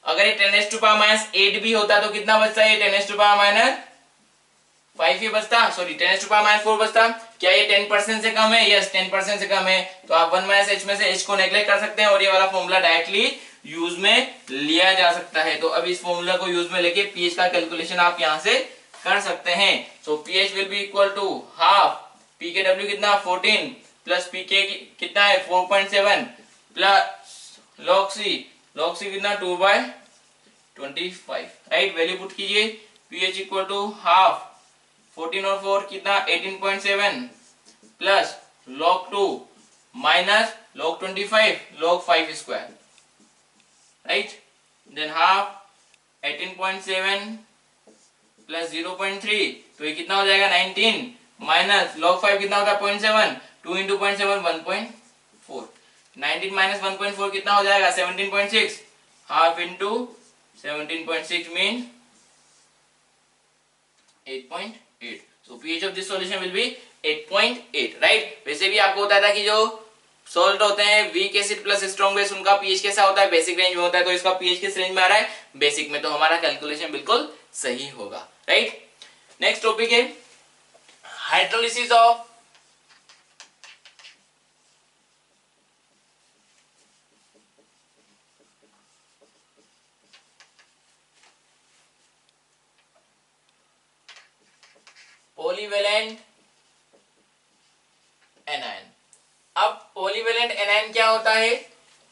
अगर ये 10⁻8 भी होता तो कितना बचता है, ये 10⁻5 ही बचता, सॉरी 10⁻4 बचता। क्या ये 10% से कम है, यस 10% से कम है, तो आप 1 - h में से h को नेग्लेक्ट कर सकते हैं और ये वाला फॉर्मूला डायरेक्टली यूज में लिया जा सकता है। तो अब इस फॉर्मूला को यूज में लेके pH का कैलकुलेशन आप यहां से कर सकते हैं। So pH will be equal to half pKw कितना 14 प्लस pK कितना है 4.7 प्लस log C कितना 2/25। राइट, वैल्यू पुट कीजिए, pH इक्वल टू हाफ 14 और 4 कितना 18.7 plus log 2 minus log 25 log 5 square. Right, than half 18.7 plus 0.3, तो ये कितना हो जाएगा 19 माइनस log 5 कितना होता है 0.7, 2 इंटू 0.7 1.4, 19 माइनस 1.4 कितना हो जाएगा 17.6, half into 17.6 mean 8.8। So pH of this solution will be 8.8। Right, वैसे भी आपको होता था कि जो सॉल्ट होते हैं week acid plus strong base, उनका पीएच कैसा होता है, बेसिक रेंज में होता है, तो इसका पीएच किस रेंज में आ रहा है, बेसिक में, तो हमारा कैलकुलेशन बिल्कुल सही होगा। राइट, नेक्स्ट टॉपिक है हाइड्रोलिसिस ऑफ पॉलीवेलेंट एनायन। अब पॉलीवेलेंट एनायन क्या होता है,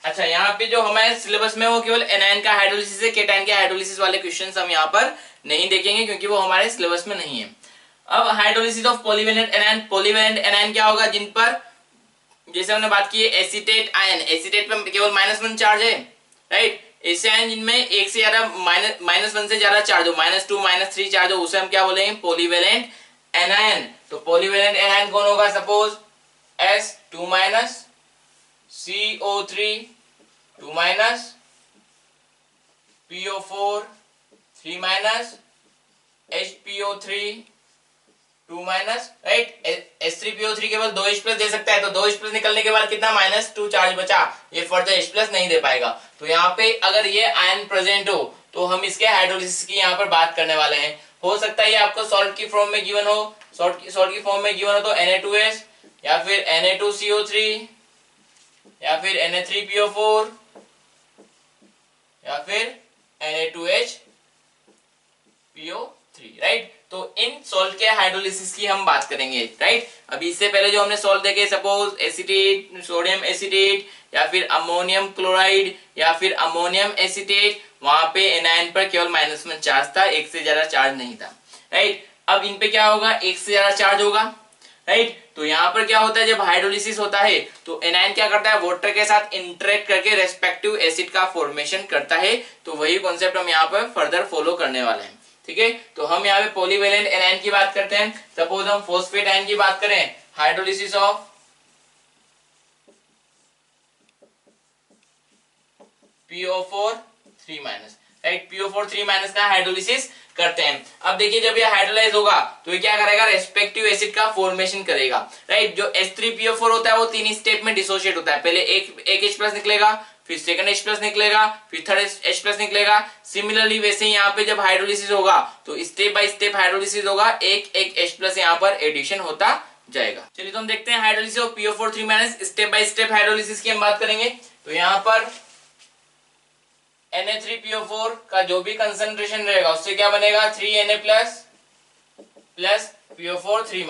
अच्छा यहाँ पे जो हमारे सिलेबस में वो केवल एनायन का हाइड्रोलिसिस है, केटायन के हाइड्रोलिसिस वाले क्वेश्चंस हम यहाँ पर नहीं देखेंगे क्योंकि वो हमारे सिलेबस में नहीं है। अब hydrolysis of polyvalent anion, polyvalent anion क्या होगा, जिन पर जैसे हमने बात की है एसीटेट आयन, एसीटेट पे केवल -1 चार्ज है। राइट, ऐसे आयन जिनमें एक से ज्यादा -1 से ज्यादा चार्ज हो, -2 -3 चार्ज हो, उसे हम क्या बोलेंगे, पॉलीवेलेंट एनायन। तो पॉलीवेलेंट एनायन कौन होगा, suppose S2 CO3 2 PO4 3 HPO3 2 right, H3PO3 केवल 2 H+ दे सकता है, तो 2 H+ निकलने के बाद कितना -2 चार्ज बचा, ये फर्दर H+ नहीं दे पाएगा। तो यहाँ पे अगर ये आयन प्रेजेंट हो तो हम इसके हाइड्रोलिसिस की यहाँ पर बात करने वाले हैं। हो सकता है ये आपको सॉल्ट की फॉर्म में गिवन हो, सॉल्ट की फॉर्म में गिवन हो तो Na2S या फिर Na2CO3 या फिर Na3PO4 या फिर Na2HPO3। राइट, तो इन सॉल्ट के हाइड्रोलिसिस की हम बात करेंगे। राइट, अभी इससे पहले जो हमने सॉल्ट देखे, सपोज एसीटेट, सोडियम एसीटेट या फिर अमोनियम क्लोराइड या फिर अमोनियम एसीटेट, वहां पे एनायन पर केवल -1 चार्ज था, एक से ज्यादा चार्ज नहीं था। राइट, अब इन पे क्या होगा, एक से ज्यादा चार्ज होगा। राइट, तो यहाँ पर क्या होता है, जब हाइड्रोलिसिस होता है तो एनायन क्या करता है, वाटर के साथ इंटरेक्ट करके रेस्पेक्टिव एसिड का फॉर्मेशन करता है। तो वही कॉन्सेप्ट हम यहाँ पर फर्दर फॉलो करने वाले हैं। ठीक है, तो हम यहाँ पे पॉलीवेलेंट एनायन की बात करते हैं। सपोज हम फॉस्फेट आयन की बात करें, hydrolysis of PO4 3 right, PO4 3 का हाइड्रोलिसिस करते हैं। अब देखिए जब ये हाइड्रोलाइज होगा तो ये क्या करेगा, रेस्पेक्टिव एसिड का फॉर्मेशन करेगा। राइट, जो H3PO4 होता है वो 3 स्टेप में डिसोशिएट होता है, पहले एक H+ निकलेगा, फिर सेकंड H+ निकलेगा, फिर थर्ड H+ निकलेगा। सिमिलरली वैसे ही यहाँ पे जब हाइड्रोलिसिस होगा तो स्टेप बाय स्टेप हाइड्रोलिसिस होगा, एक H+ यहाँ पर एडिशन होता जाएगा। चलिए तो हम देखते हैं hydrolysis of PO4 3 step by step hydrolysis की हम बात करेंगे। तो यहाँ पर Na3PO4 का जो भी कंसंट्रेशन रहेगा उससे क्या बनेगा, 3Na प्लस PO4 3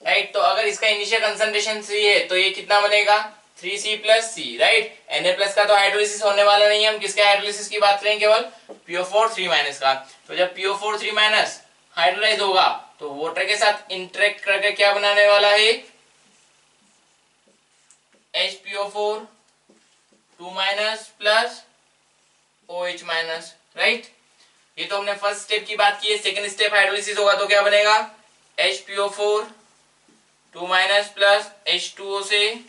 राइट, तो अगर इसका इनिशियल कंसंट्रेशन 3 है तो ये कितना बनेगा 3C+C, राइट। Na+ का तो हाइड्रोलिसिस होने वाला नहीं है, हम किसके हाइड्रोलिसिस की बात करेंगे, केवल PO4 3- का। तो जब PO4 3- हाइड्रोलाइज होगा तो वाटर के साथ इंटरेक्ट करके क्या बनाने वाला है, HPO4 2- प्लस OH-, राइट। ये तो हमने फर्स्ट स्टेप की बात की है। सेकंड स्टेप हाइड्रोलिसिस होगा तो क्या बनेगा, HPO4 2- प्लस H2O से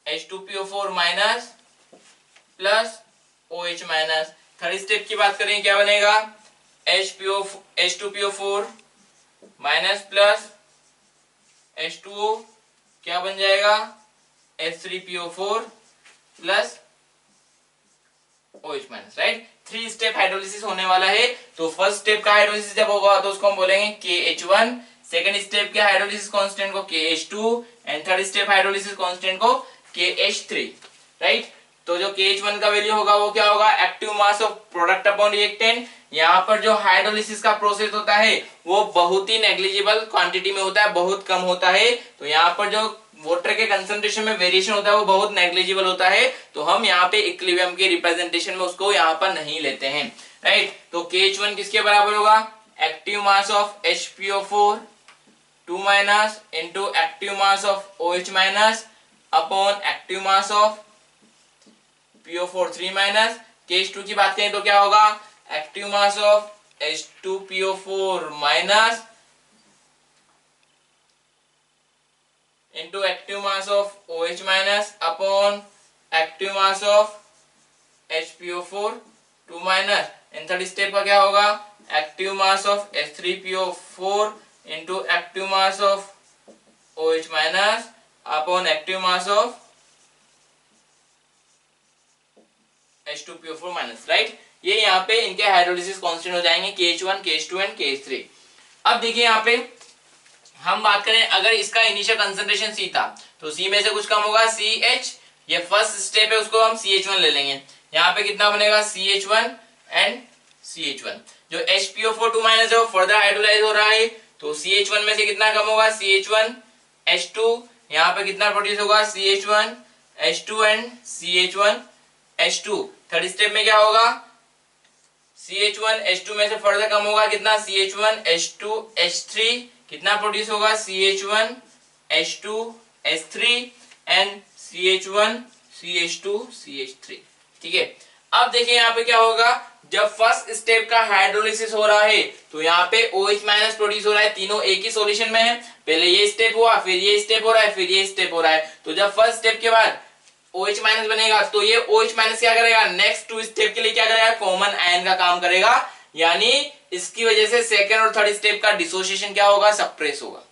H2PO4- plus OH-। Third step की बात करें क्या बनेगा, H2PO4- प्लस H2O क्या बन जाएगा, H3PO4 plus OH-, right. 3 step hydrolysis होने वाला है। तो फर्स्ट स्टेप का हाइड्रोलिसिस जब होगा तो उसको हम बोलेंगे KH1, सेकंड स्टेप के हाइड्रोलिसिस कांस्टेंट को KH2 and third step hydrolysis constant को KH3, राइट। तो जो KH1 का वैल्यू होगा वो क्या होगा, active mass of product upon reactant. यहाँ पर जो हाइड्रोलिसिस का प्रोसेस होता है वो बहुत ही नेग्लिजिबल क्वांटिटी में होता है, बहुत कम होता है। तो यहाँ पर जो वाटर के कंसंट्रेशन में वेरिएशन होता है वो बहुत नेग्लिजिबल होता है। तो हम यहाँ पे इक्विलिब्रियम के रिप्रेजेंटेशन में उसको यहाँ पर नहीं लेते हैं, राइट। तो KH1 किसके बराबर होगा, active mass of HPO4 2- into active mass of OH- upon active mass of PO4 3- KH2 की बात करें तो क्या होगा, active mass of H2PO4- into active mass of OH- upon active mass of HPO4 2- and third step का क्या होगा, active mass of H3PO4 into active mass of OH- upon active mass of H2PO4-, right. ये यहाँ पे इनके hydrolysis constant हो जाएंगे KH1, KH2 and KH3। अब देखिए यहाँ पे हम बात करें, अगर इसका इनिशियल कंसंट्रेशन C था तो C में से कुछ कम होगा CH, ये फर्स्ट स्टेप है उसको हम CH1 ले लेंगे। यहाँ पे कितना बनेगा CH1 एंड CH1। जो HPO4 2- है वो फर्दर हाइड्रोलाइज हो रहा है तो CH1 में से कितना कम होगा, CH1 H2। यहाँ पे कितना प्रोड्यूस होगा, CH1 H2 and CH1 H2। Third step में क्या होगा, CH1 H2 में से फर्दर कम होगा कितना, CH1 H2 H3। कितना प्रोड्यूस होगा, CH1 H2 H3 and CH1 CH2 CH3, ठीक है। अब देखिए यहाँ पे क्या होगा, जब फर्स्ट स्टेप का हाइड्रोलिसिस हो रहा है तो यहाँ पे OH- प्रोड्यूस हो रहा है, तीनों एक ही सॉल्यूशन में है। पहले ये स्टेप हुआ, फिर ये स्टेप हो रहा है, फिर ये स्टेप हो रहा है। तो जब फर्स्ट स्टेप के बाद OH- बनेगा तो ये OH- क्या करेगा, नेक्स्ट 2 स्टेप के लिए क्या करेगा, कॉमन आयन का काम करेगा। यानी इसकी वजह से सेकंड और थर्ड स्टेप का डिसोसिएशन क्या होगा, सप्रेस होगा,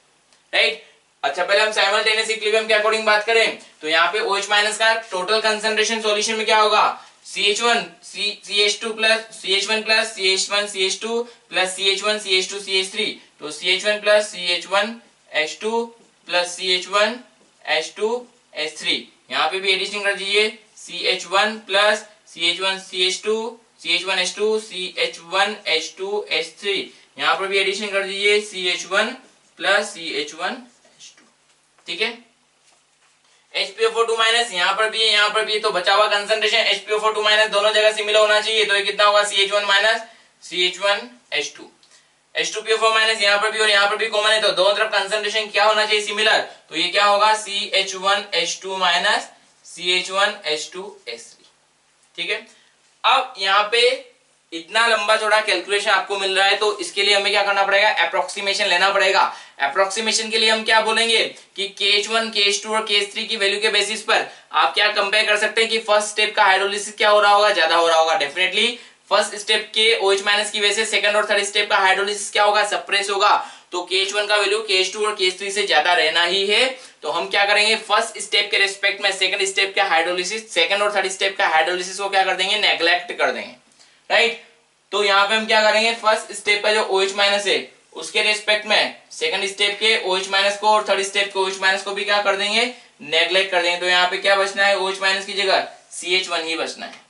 राइट। अच्छा पहले हम साइमल्टेनियस इक्विलिब्रियम के अकॉर्डिंग बात करें तो यहाँ पे OH- का टोटल कंसंट्रेशन सॉल्यूशन में क्या होगा, CH1 CH2 plus CH1 plus CH1 CH2 plus CH1 CH2 CH3। तो CH1 plus CH1 H2 plus CH1 H2 H3। यहाँ पे भी एडिशन कर दीजिए, CH1 plus CH1 CH2 CH1 H2 CH1 H2 H3। यहाँ पर भी एडिशन कर दीजिए, CH1 प्लस CH1 H2, ठीक है। HPO4 2- यहाँ पर भी है, यहाँ पर भी है, तो बचा हुआ कंसंट्रेशन HPO4 2- दोनों जगह सिमिलर होना चाहिए। तो ये कितना होगा, CH1- CH1 H2 H2PO4- यहाँ पर भी और यहाँ पर भी कॉमन है तो दोनों तरफ कंसंट्रेशन क्या होना चाहिए, सिमिलर। तो ये क्या होगा, CH1 H2 CH1 H2 H3, ठीक है। अब यहाँ पे इतना लंबा चौड़ा कैलकुलेशन आपको मिल रहा है तो इसके लिए हमें क्या करना पड़ेगा, अप्रोक्सीमेशन लेना पड़ेगा। अप्रोक्सीमेशन के लिए हम क्या बोलेंगे कि KH1 KH2 और KH3 की वैल्यू के बेसिस पर आप क्या कंपेयर कर सकते हैं कि फर्स्ट स्टेप का हाइड्रोलिसिस क्या हो रहा होगा, ज्यादा हो रहा होगा। डेफिनेटली फर्स्ट स्टेप के OH- की वजह से सेकंड और थर्ड स्टेप का हाइड्रोलिसिस क्या होगा, सप्रेस होगा। तो KH1 का वैल्यू KH2 और KH3 से ज्यादा रहना ही है। तो हम क्या करेंगे, फर्स्ट स्टेप के रिस्पेक्ट में सेकंड स्टेप का हाइड्रोलिसिस, सेकंड और थर्ड स्टेप का हाइड्रोलिसिस को क्या कर देंगे, नेग्लेक्ट कर देंगे, राइट। तो यहाँ पे हम क्या करेंगे, फर्स्ट स्टेप का जो OH- है उसके रिस्पेक्ट में सेकंड स्टेप के OH- को और थर्ड स्टेप के OH- को भी क्या कर देंगे, नेग्लेक्ट कर देंगे। तो यहाँ पे क्या बचना है, OH- की जगह CH1 ही बचना है,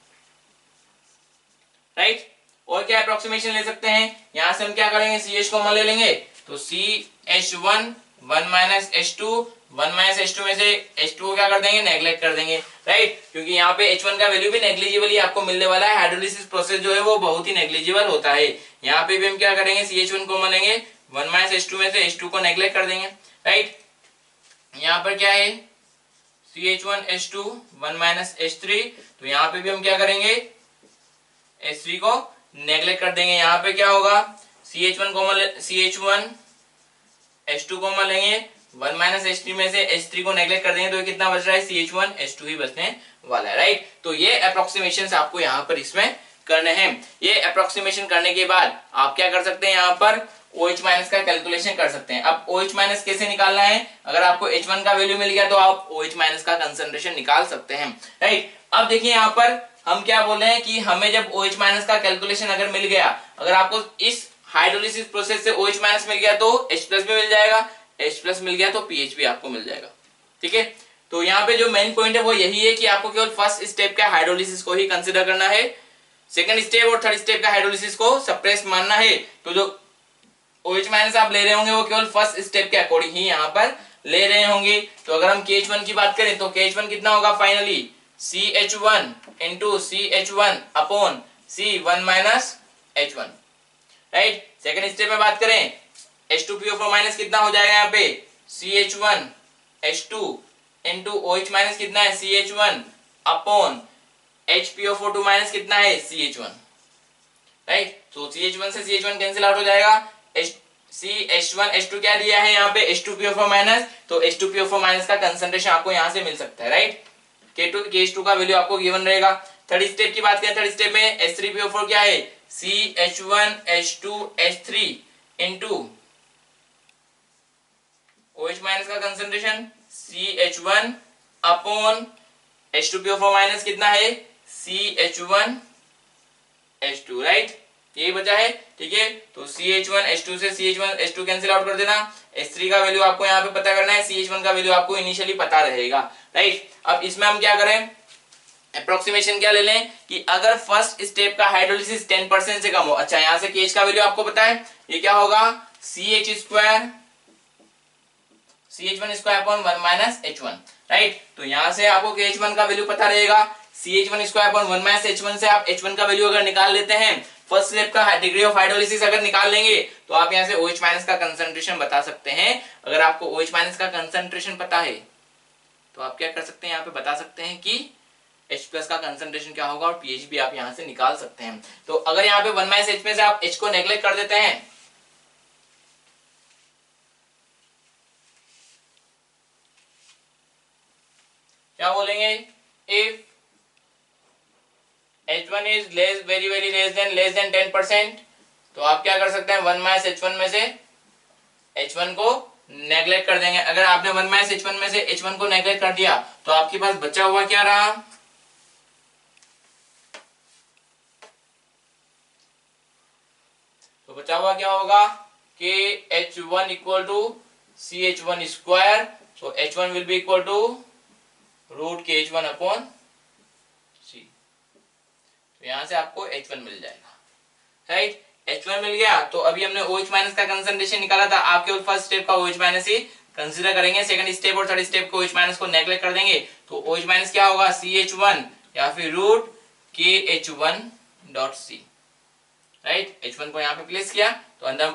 राइट। और क्या अप्रोक्सीमेशन ले सकते हैं, यहां से हम क्या करेंगे, CH कॉमन ले लेंगे तो CH1 1 - H2 1 माइनस H2 में से H2 को क्या कर देंगे, नेग्लेक्ट कर देंगे, राइट, क्योंकि यहाँ पे H1 का वैल्यू भी नेग्लिजिबल ही आपको मिलने वाला है। हाइड्रोलिसिस प्रोसेस जो है वो बहुत ही नेग्लिजिबल होता है। यहाँ पे भी हम क्या करेंगे, CH1 कॉमन लेंगे, 1 माइनस H2 में से H2 को नेग्लेक्ट कर देंगे, राइट। यहाँ पर क्या है, CH1H2 1 माइनस H3, तो यहाँ पे भी हम क्या करेंगे, H3 को नेग्लेक्ट कर देंगे। यहाँ पे क्या होगा, CH1 H2 कॉमन लेंगे, 1 माइनस H3 में से H3 को नेग्लेक्ट कर देंगे, तो कितना बच रहा है, CH1H2 ही बचने वाला है, राइट। तो ये अप्रोक्सीमेशन आपको यहाँ पर इसमें करने हैं। ये अप्रोक्सीमेशन करने के बाद आप क्या कर सकते हैं, यहाँ पर OH माइनस का कैलकुलेशन कर सकते हैं। अब OH माइनस कैसे निकालना है, अगर आपको H1 का वैल्यू मिल गया तो आप OH माइनस का कंसंट्रेशन निकाल सकते हैं, राइट। अब देखिए यहाँ पर हम क्या बोल रहे हैं कि हमें जब OH माइनस का कैलकुलेशन अगर मिल गया, अगर आपको इस हाइड्रोलिसिस प्रोसेस से OH माइनस मिल गया तो H प्लस भी मिल जाएगा, H प्लस मिल गया तो पीएच भी आपको मिल जाएगा, ठीक है। तो यहाँ पे जो मेन पॉइंट है वो यही है कि आपको केवल फर्स्ट स्टेप का हाइड्रोलिसिस को ही कंसीडर करना है, सेकंड स्टेप और थर्ड स्टेप का हाइड्रोलिसिस को सप्रेस मानना है। तो जो OH माइनस आप ले रहे होंगे वो केवल फर्स्ट स्टेप के अकॉर्डिंग ही यहाँ पर ले रहे होंगे। तो अगर हम KH1 की बात करें तो KH1 कितना होगा, finally CH1 into CH1 upon C1 minus H1, right. Second step में बात करें H2PO4 माइनस कितना हो जाएगा, यहाँ पे CH1H2 इंटू OH माइनस कितना है, CH1 अपॉन HPO4 माइनस कितना है, CH1, राइट। तो CH1 से CH1 कैंसिल आउट हो जाएगा, CH1H2 क्या दिया है यहाँ पे, H2PO4 माइनस, तो H2PO4 माइनस का कंसंट्रेशन आपको यहाँ से मिल सकता है, राइट। KH2 का वैल्यू आपको गिवन रहेगा। थर्ड स्टेप की बात करें, थर्ड स्टेप में H3PO4 क्या है, CH1H2H3 इंटू OH माइनस का concentration CH1 upon H2PO4 minus कितना है, CH1H2, राइट, यही बचा है, ठीक है। तो CH1H2 से CH1H2 कैंसिल आउट कर देना, H3 का वैल्यू आपको यहाँ पे पता करना है, CH1 का वैल्यू आपको इनिशियली पता रहेगा, राइट। अब इसमें हम क्या करें, अप्रोक्सीमेशन क्या ले लें कि अगर फर्स्ट स्टेप का हाइड्रोलिसिस 10% से कम हो, अच्छा यहाँ से KH का वैल्यू आपको पता है, ये क्या होगा, CH1 square upon 1 minus H1, right. तो यहाँ से आपको KH1 का वैल्यू पता रहेगा, CH1 square upon 1 minus H1 से आप H1 का वैल्यू अगर निकाल लेते हैं, फर्स्ट स्टेप का डिग्री ऑफ हाइड्रोलिसिस अगर निकाल लेंगे तो आप यहाँ से OH माइनस का कंसंट्रेशन बता सकते हैं। अगर आपको OH माइनस का कंसंट्रेशन पता है तो आप क्या कर सकते हैं, यहाँ पे बता सकते हैं कि H प्लस का कंसंट्रेशन क्या होगा, और पीएच भी आप यहाँ से निकाल सकते हैं। तो अगर यहाँ पे 1 माइनस H में से आप H को नेग्लेक्ट कर देते हैं, क्या बोलेंगे, if H1 is very less than 10%, तो आप क्या कर सकते हैं, 1 माइनस H1 में से H1 को नेग्लेक्ट कर देंगे। अगर आपने 1 माइनस H1 में से H1 को नेग्लेक्ट कर दिया तो आपके पास बचा हुआ क्या रहा, तो बचा हुआ क्या होगा, कि H1 equal to CH1 square, तो H1 will be equal to root KH1 upon C। तो यहां से आपको H1 मिल जाएगा, राइट। H1 मिल गया तो अभी हमने OH माइनस का कंसंट्रेशन निकाला था, आप केवल फर्स्ट स्टेप का OH माइनस ही कंसीडर करेंगे, सेकंड स्टेप और थर्ड स्टेप को OH माइनस को नेग्लेक्ट कर देंगे। तो OH माइनस क्या होगा, CH1 या फिर root KH1 dot C, right. H1 को यहाँ पे प्लेस किया तो अंदर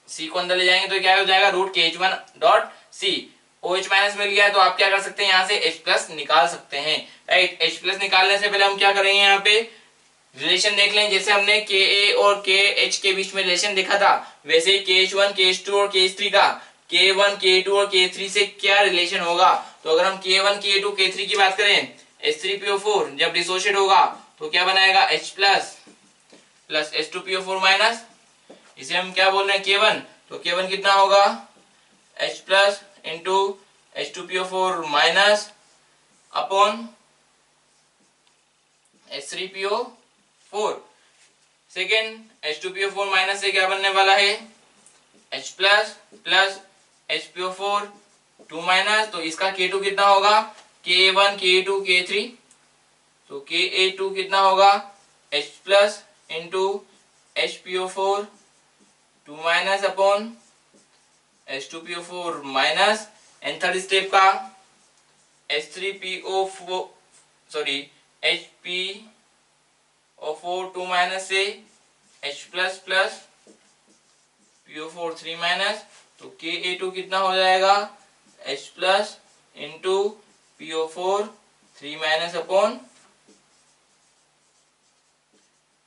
C को अंदर ले जाएंगे तो क्या हो जाएगा, root KH1 dot C। OH minus मिल गया तो आप क्या कर सकते हैं, यहाँ से H प्लस निकाल सकते हैं, राइट। H प्लस निकालने से पहले हम क्या करेंगे, यहाँ पे रिलेशन देख लें, जैसे हमने Ka और KH के बीच में रिलेशन देखा था, वैसे ही KH1 KH2 और KH3 का K1 K2 और K3 से क्या रिलेशन होगा। तो अगर हम K1 K2 K3 की बात करें, H3PO4 जब डिसोशिएट होगा तो क्या बनाएगा, H plus plus H2PO4 minus, इसे हम क्या बोल रहे हैं, K1, तो K1 कितना होगा, H plus into H2PO4 minus upon H3PO4। Second H2PO4 minus से क्या बनने वाला है, H plus plus HPO4 2 minus, तो इसका K2 कितना होगा, K1 K2 K3, तो Ka2 कितना होगा, H plus into HPO4 2 minus upon H2PO4 minus and third step का H3PO4 सॉरी HPO4 2 माइनस से H plus plus PO4 3 minus, तो Ka2 कितना हो जाएगा H plus into PO4 3 minus upon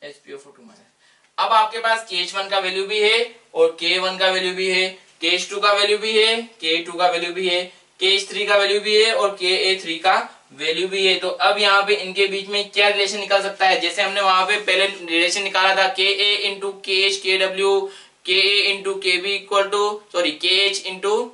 HPO4 2 minus. अब आपके पास KH1 का वैल्यू भी है और K1 का वैल्यू भी है, KH2 का वैल्यू भी है, K2 का वैल्यू भी है, KH3 का वैल्यू भी है और Ka3 का वैल्यू भी है। तो अब यहाँ पे इनके बीच में क्या रिलेशन निकल सकता है, जैसे हमने वहां पे पहले रिलेशन निकाला था Ka into KH KW, Ka into KB equal to sorry KH into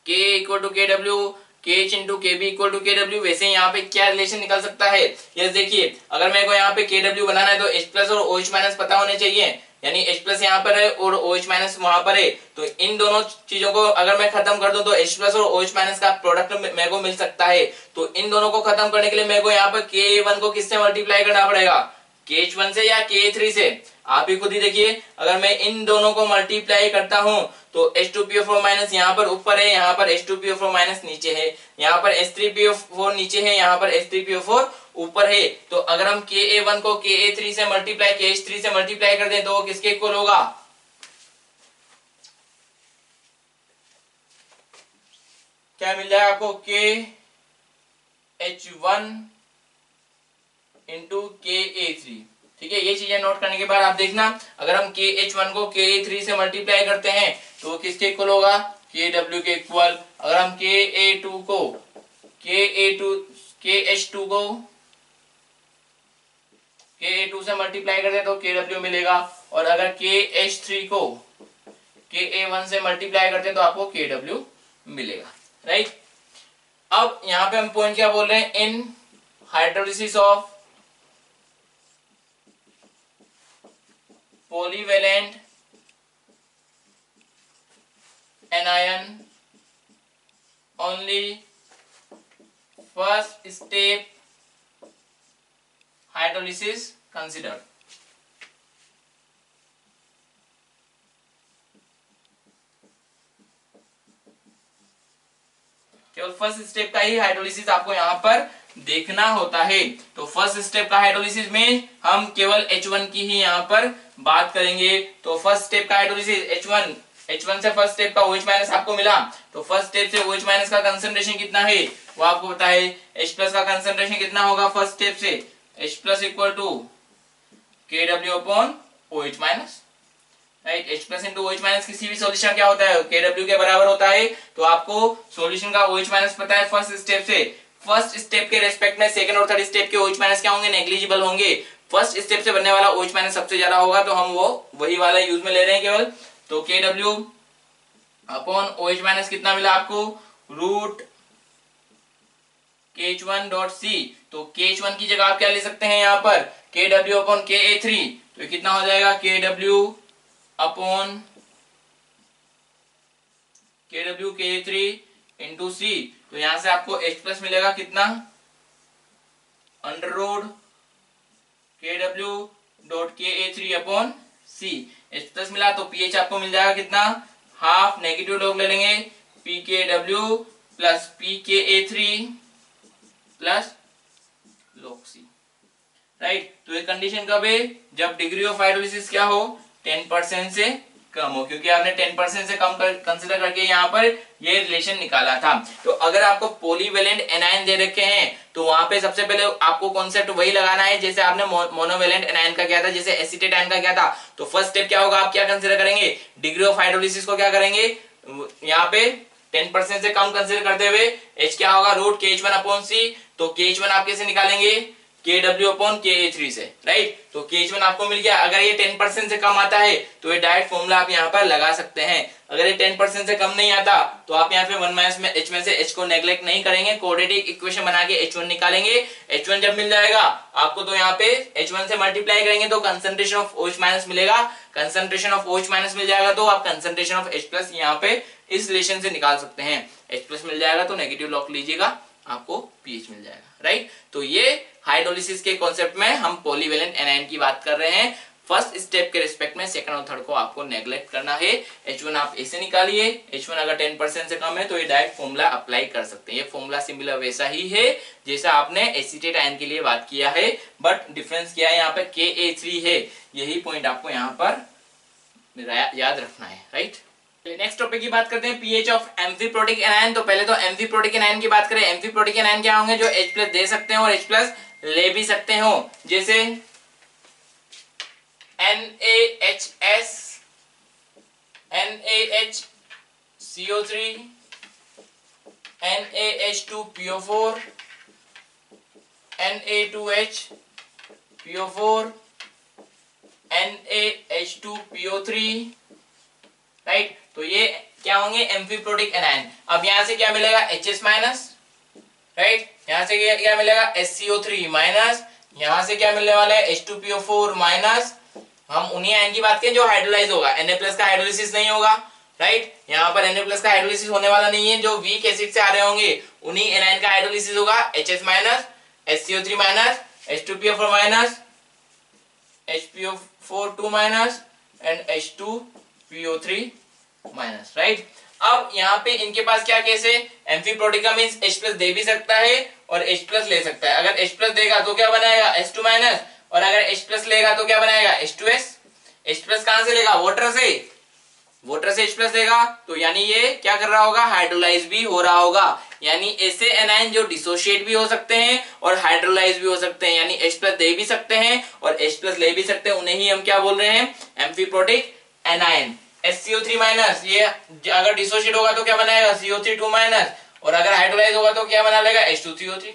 Ka equal to KW, KH into KB equal to KW, वैसे यहाँ पे क्या रिलेशन निकल सकता है। यस देखिए, अगर मेरे को यहाँ पे KW बनाना है तो H प्लस और OH माइनस पता होने चाहिए, यानी H प्लस यहाँ पर है और OH माइनस वहां पर है। तो इन दोनों चीजों को अगर मैं खत्म कर दूं तो H प्लस और OH माइनस का प्रोडक्ट मेरे को मिल सकता है। तो इन दोनों को खत्म करने के लिए मेरे को यहाँ पर Ka1 को किससे मल्टीप्लाई करना पड़ेगा, KH1 से या Ka3 से, आप ही खुद ही देखिए। अगर मैं इन दोनों को मल्टीप्लाई करता हूं तो H2PO4 माइनस यहाँ पर ऊपर है, यहाँ पर H2PO4 माइनस नीचे है, यहाँ पर H3PO4 नीचे है, यहाँ पर H3PO4 ऊपर है। तो अगर हम Ka1 को Ka3 से मल्टीप्लाई KH3 से मल्टीप्लाई कर दें तो वो किसके इक्वल होगा, क्या मिल जाएगा आपको KH1 इंटू Ka3। ठीक है, ये चीजें नोट करने के बाद आप देखना, अगर हम KH1 को Ka3 से मल्टीप्लाई करते हैं तो वो किसके इक्वल होगा, KW के इक्वल। अगर हम KH2 को KA2 से मल्टीप्लाई करते हैं तो KW मिलेगा, और अगर KH3 को KA1 से मल्टीप्लाई करते हैं तो आपको KW मिलेगा। राइट, अब यहां पे हम पॉइंट क्या बोल रहे हैं, in hydrolysis of polyvalent anion only first step hydrolysis considered। केवल फर्स्ट स्टेप का ही हाइड्रोलिसिस आपको यहाँ पर देखना होता है। तो फर्स्ट स्टेप का हाइड्रोलिसिस में हम केवल H1 की ही यहाँ पर बात करेंगे। तो फर्स्ट स्टेप का हाइड्रोलिसिस H1 से फर्स्ट स्टेप का OH माइनस आपको मिला, तो फर्स्ट स्टेप से OH माइनस का कंसंट्रेशन कितना है वो आपको पता है। H प्लस का कंसंट्रेशन कितना होगा फर्स्ट स्टेप से, H plus equal to KW upon OH minus. Right, H plus into OH minus किसी भी सॉल्यूशन क्या होता है, KW के बराबर होता है। तो आपको सॉल्यूशन का OH माइनस पता है फर्स्ट स्टेप से। फर्स्ट स्टेप के रेस्पेक्ट में सेकंड और थर्ड स्टेप के OH माइनस क्या होंगे, नेग्लिजिबल होंगे। फर्स्ट स्टेप से बनने वाला OH माइनस सबसे ज्यादा होगा, तो हम वो वही वाला यूज में ले रहे हैं केवल। तो KW अपॉन OH माइनस कितना मिला आपको, रूट KH1 डॉट C। तो KH1 की जगह आप क्या ले सकते हैं यहाँ पर, KW अपॉन Ka3। तो कितना हो जाएगा, KW upon KW Ka3 into C। तो यहां से आपको H प्लस मिलेगा कितना, under root KW dot Ka3 upon C। H plus मिला तो pH आपको मिल जाएगा कितना, हाफ, नेगेटिव लोग ले लेंगे pKw plus pKa3 plus log C। Right, तो ये कंडीशन कब है, जब डिग्री ऑफ हाइड्रोलिसिस क्या हो, 10% से कम हो, क्योंकि आपने 10% से कम कंसीडर करके यहाँ पर ये रिलेशन निकाला था। तो अगर आपको पॉलीवेलेंट एनायन दे रखे हैं तो वहां पे सबसे पहले आपको कॉन्सेप्ट वही लगाना है जैसे आपने मोनोवेलेंट एनायन का किया था, जैसे एसीटेट आयन का किया था। तो फर्स्ट स्टेप क्या होगा, आप क्या कंसीडर करेंगे, डिग्री ऑफ हाइड्रोलिसिस को क्या करेंगे, यहाँ पे 10% से कम कंसीडर करते हुए H क्या होगा, रूट KH1 अपॉन C। तो KH1 आप कैसे निकालेंगे, KW अपॉन Ka3 से। राइट, तो KH1 आपको मिल गया। अगर ये 10% से कम आता है तो ये डायरेक्ट फॉर्मूला आप यहाँ पर लगा सकते हैं। अगर ये 10% से कम नहीं आता तो आप यहाँ पे 1 माइनस में H में से H को नेग्लेक्ट नहीं करेंगे, क्वाड्रेटिक इक्वेशन बना के H1 निकालेंगे। H1 जब मिल जाएगा आपको तो यहाँ पे H1 से मल्टीप्लाई करेंगे तो कंसंट्रेशन ऑफ OH माइनस मिलेगा। कंसंट्रेशन ऑफ OH माइनस मिल जाएगा तो आप कंसंट्रेशन ऑफ H प्लस यहाँ पे इस रिलेशन से निकाल सकते हैं। H प्लस मिल जाएगा तो नेगेटिव लॉग लीजिएगा, आपको pH मिल जाएगा। राइट, तो ये हाइड्रोलिसिस के कॉन्सेप्ट में हम पॉलीवेलेंट एनायन की बात कर रहे हैं। फर्स्ट स्टेप के रिस्पेक्ट में सेकंड और थर्ड को आपको नेग्लेक्ट करना है। H1 आप ऐसे निकालिए, H1 अगर 10% से कम है तो ये डायरेक्ट फॉर्मूला अप्लाई कर सकते हैं। ये फॉर्मूला सिमिलर वैसा ही है जैसा आपने एसीटेट आयन के लिए बात किया है, बट डिफरेंस क्या है, यहाँ पे Ka3 है। यही पॉइंट आपको यहाँ पर याद रखना है, राइट। नेक्स्ट टॉपिक की बात करते हैं, पीएच ऑफ एम्फीप्रोटिक एनायन। तो पहले तो एम्फीप्रोटिक एनायन की बात करें। एम्फीप्रोटिक एनायन क्या होंगे, जो H+ दे सकते हो और H+ ले भी सकते हो, जैसे NaHS, NaHCO3, NaH2PO4, Na2HPO4, NaH2PO3, right. तो ये क्या होंगे, एम्फीप्रोटिक एनायन। अब यहां से क्या मिलेगा, HS माइनस, राइट। यहां से क्या मिलेगा, SCO3 माइनस। यहां से क्या मिलने वाला है, H2PO4 माइनस। हम उन्हीं आयन की बात करें जो हाइड्रोलाइज होगा, Na+ का हाइड्रोलिसिस नहीं होगा, राइट। यहाँ पर Na+ का हाइड्रोलिसिस होने वाला नहीं है। जो वीक एसिड से आ रहे होंगे उन्हीं एनायन का हाइड्रोलिसिस होगा, HS minus, SCO3 minus, H2PO4 minus, HPO4 2 minus and H2PO3 minus, right. अब यहाँ पे इनके पास क्या केस है, एम्फीप्रोटिक का मींस H+ दे भी सकता है और H+ ले सकता है। अगर H+ देगा तो क्या बनाएगा, H2 माइनस, और अगर H+ लेगा तो क्या बनाएगा, H2S। H+ कहां से लेगा, वाटर से, वाटर से H+ लेगा, तो यानी ये क्या कर रहा होगा, हाइड्रोलाइज भी हो रहा होगा। यानी ऐसे एनायन जो डिसोशिएट भी हो सकते हैं और हाइड्रोलाइज भी हो सकते हैं, यानी H+ दे भी सकते हैं और H+ ले भी सकते हैं, उन्हें ही हम क्या बोल रहे हैं, एम्फीप्रोटिक एनायन। SCO3 माइनस, ये अगर डिसोशिएट होगा तो क्या बनाएगा, CO3 2 माइनस, और अगर हाइड्रोलाइज होगा तो क्या बना लेगा, H2CO3।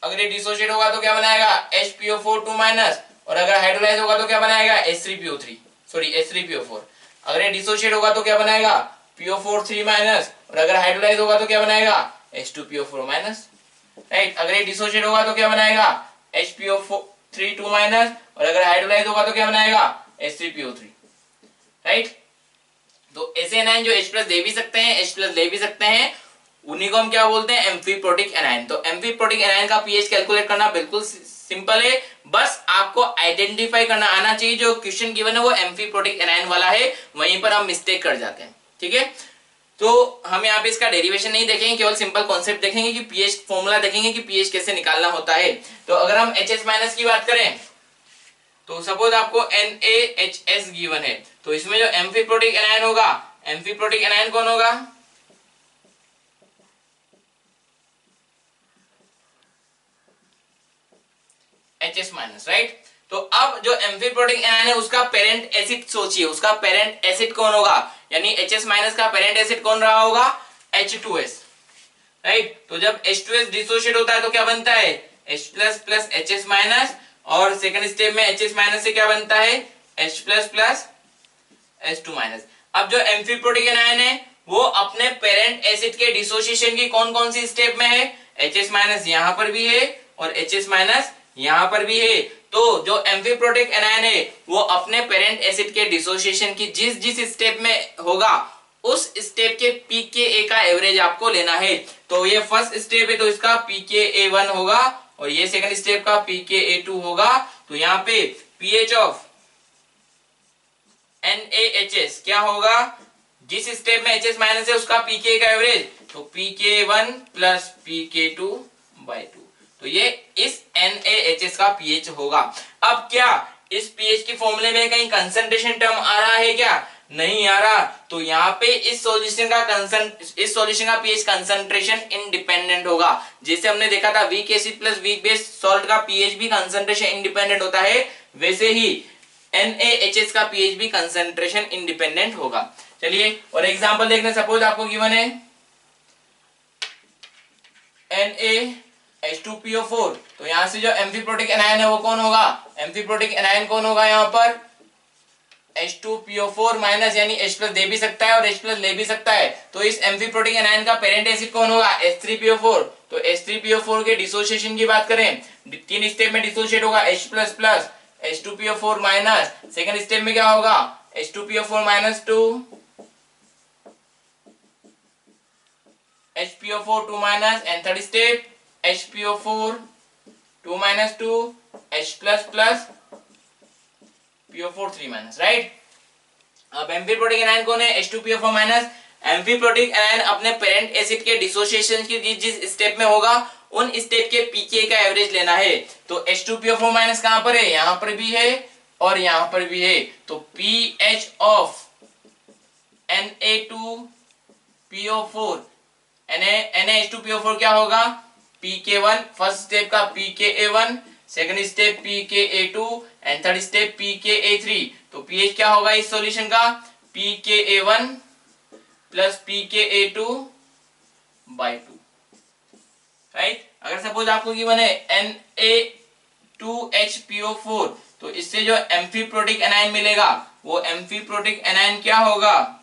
अगर ये डिसोशिएट होगा तो क्या बनाएगा, HPO4 2 माइनस, और अगर हाइड्रोलाइज होगा तो क्या बनाएगा, H3PO3, सॉरी H3PO4। अगर ये डिसोशिएट होगा तो क्या बनाएगा, PO4 3 माइनस, और अगर हाइड्रोलाइज होगा तो क्या बनाएगा, H2PO4 माइनस, राइट। अगर ये डिसोशिएट होगा तो क्या बनाएगा, HPO3 2 माइनस, और अगर हाइड्रोलाइज होगा तो क्या बनाएगा, H3PO3, राइट। तो ऐसे एनायन जो H+ दे भी सकते हैं, H+ ले भी सकते हैं, उन्हीं को हम क्या बोलते हैं, एम्फीप्रोटिक एनायन। तो एम्फीप्रोटिक एनायन का पीएच कैलकुलेट करना बिल्कुल सिंपल है, बस आपको आइडेंटिफाई करना आना चाहिए। जो क्वेश्चन गिवन है वो एम्फीप्रोटिक एनायन वाला है, वहीं पर हम मिस्टेक कर जाते हैं, ठीक है। तो हम यहाँ पे इसका डेरिवेशन नहीं देखेंगे, केवल सिंपल कॉन्सेप्ट देखेंगे कि पीएच फॉर्मूला देखेंगे कि पीएच कैसे निकालना होता है। तो अगर हम HS माइनस की बात करें, तो सपोज आपको NaHS गिवन है, तो इसमें जो एम्फीप्रोटिक एनायन होगा, एम्फीप्रोटिक एनायन कौन होगा, HS माइनस, राइट। तो अब जो एम्फीप्रोटिक एनायन है उसका पेरेंट एसिड सोचिए, उसका पेरेंट एसिड कौन होगा, यानी HS माइनस का पेरेंट एसिड कौन रहा होगा, H2S, राइट। तो जब H2S डिसोशिएट होता है तो क्या बनता है, H+ प्लस HS माइनस, और सेकंड स्टेप में HS माइनस से क्या बनता है, H+ प्लस H2 माइनस। अब जो एम्फीप्रोटिक एनायन है वो अपने पेरेंट एसिड के डिसोसिएशन की कौन कौन सी स्टेप में है, HS माइनस यहां पर भी है और HS माइनस यहां पर भी है। तो जो एम्फीप्रोटिक एनायन है वो अपने पेरेंट एसिड के डिसोसिएशन की जिस जिस स्टेप में होगा उस स्टेप के pKa का एवरेज आपको लेना है। तो ये फर्स्ट स्टेप है तो इसका pKa1 होगा और ये सेकंड स्टेप का pKa2 होगा। तो यहाँ पे पीएच ऑफ NaHS क्या होगा, जिस स्टेप में HS माइनस है उसका pK का एवरेज, तो pK1 प्लस pK2/2। तो ये इस NaHS का पीएच होगा। अब क्या इस पीएच की फॉर्मूले में कहीं कंसंट्रेशन टर्म आ रहा है क्या, नहीं आ रहा। तो यहाँ पे इस सॉल्यूशन का पीएच कंसंट्रेशन इंडिपेंडेंट होगा। जैसे हमने देखा था week acid plus weak base salt का पीएच भी कंसंट्रेशन इंडिपेंडेंट होता है, वैसे ही NaHS का पीएच भी कंसंट्रेशन इंडिपेंडेंट होगा। चलिए और एग्जांपल देखते हैं। सपोज आपको गिवन है NaH2PO4, तो यहां से जो एम्फीप्रोटिक एनायन है वो कौन होगा, एम्फीप्रोटिक एनायन कौन होगा, यहाँ पर H2PO4 माइनस, यानी H+ दे भी सकता है और H+ ले भी सकता है। तो इस एम्फीप्रोटिक एनायन का पेरेंट एसिड कौन होगा, H3PO4। तो H3PO4 के डिसोसिएशन की बात करें, तीन स्टेप में डिसोसिएट होगा, H++ H2PO4 minus, second step में क्या होगा, H2PO4 minus 2, HPO4 2 minus, and third step HPO4 2 minus 2, H++ PO4 3 minus, right. अब एम्फीप्रोटिक एनायन कौन है? H2PO4 minus. एम्फीप्रोटिक एनायन अपने पेरेंट एसिड के डिसोसिएशन की जिस स्टेप में होगा उन स्टेप के pK का एवरेज लेना है। तो H2PO4 माइनस कहां पर है? यहां पर भी है और यहां पर भी है। तो pH ऑफ Na2PO4 NaH2PO4 क्या होगा? pK1, फर्स्ट स्टेप का pKa1, second step pKa2 and third step pKa3। तो pH क्या होगा इस सॉल्यूशन का? pKa1 plus pKa2 by 2, right. अगर सपोज आपको गिवन है Na2HPO4, तो इससे जो एम्फीप्रोटिक एनायन मिलेगा वो एम्फीप्रोटिक एनायन क्या होगा?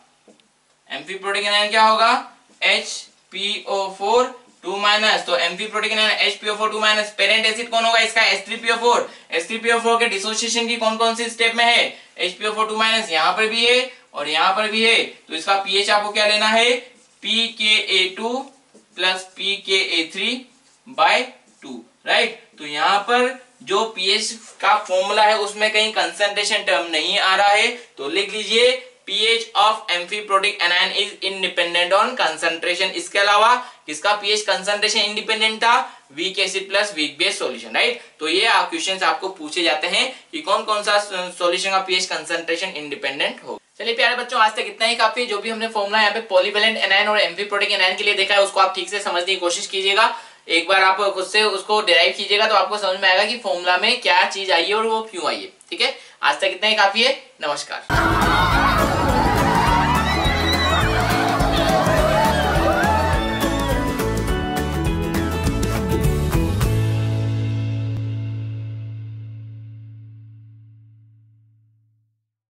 एम्फीप्रोटिक एनायन क्या होगा? HPO4 2 minus. तो amphiprotic anion HPO4 2 minus. Parent acid कौन होगा इसका? H3PO4। H3PO4 के डिसोसिएशन की कौन कौन सी स्टेप में है? HPO4 2 माइनस यहां पर भी है और यहां पर भी है। तो इसका pH आपको क्या लेना है? pKa2 plus pKa3 bye 2, right. तो यहां पर जो pH का फॉर्मूला है उसमें कहीं कंसंट्रेशन टर्म नहीं आ रहा है, तो लिख लीजिए pH of amphiprotic anion is independent on concentration. इसके अलावा किसका pH कंसंट्रेशन इंडिपेंडेंट था? Week acid plus weak base solution, right. तो ये क्वेश्चंस आपको पूछे जाते हैं कि कौन कौन सा सॉल्यूशन का pH कंसंट्रेशन इंडिपेंडेंट हो। चलिए प्यारे बच्चों, आज तक इतना ही काफी है। जो भी हमने फॉर्मूला यहाँ पे पॉलीवैलेंट एनायन और एम्फीप्रोटिक एनायन के लिए देखा है उसको आप ठीक से समझने की कोशिश कीजिएगा। एक बार आप खुद से उसको डिराइव कीजिएगा तो आपको समझ में आएगा कि फॉर्मूला में क्या चीज आई है और वो क्यों आई है। ठीक है, आज तक इतना ही काफी है। नमस्कार।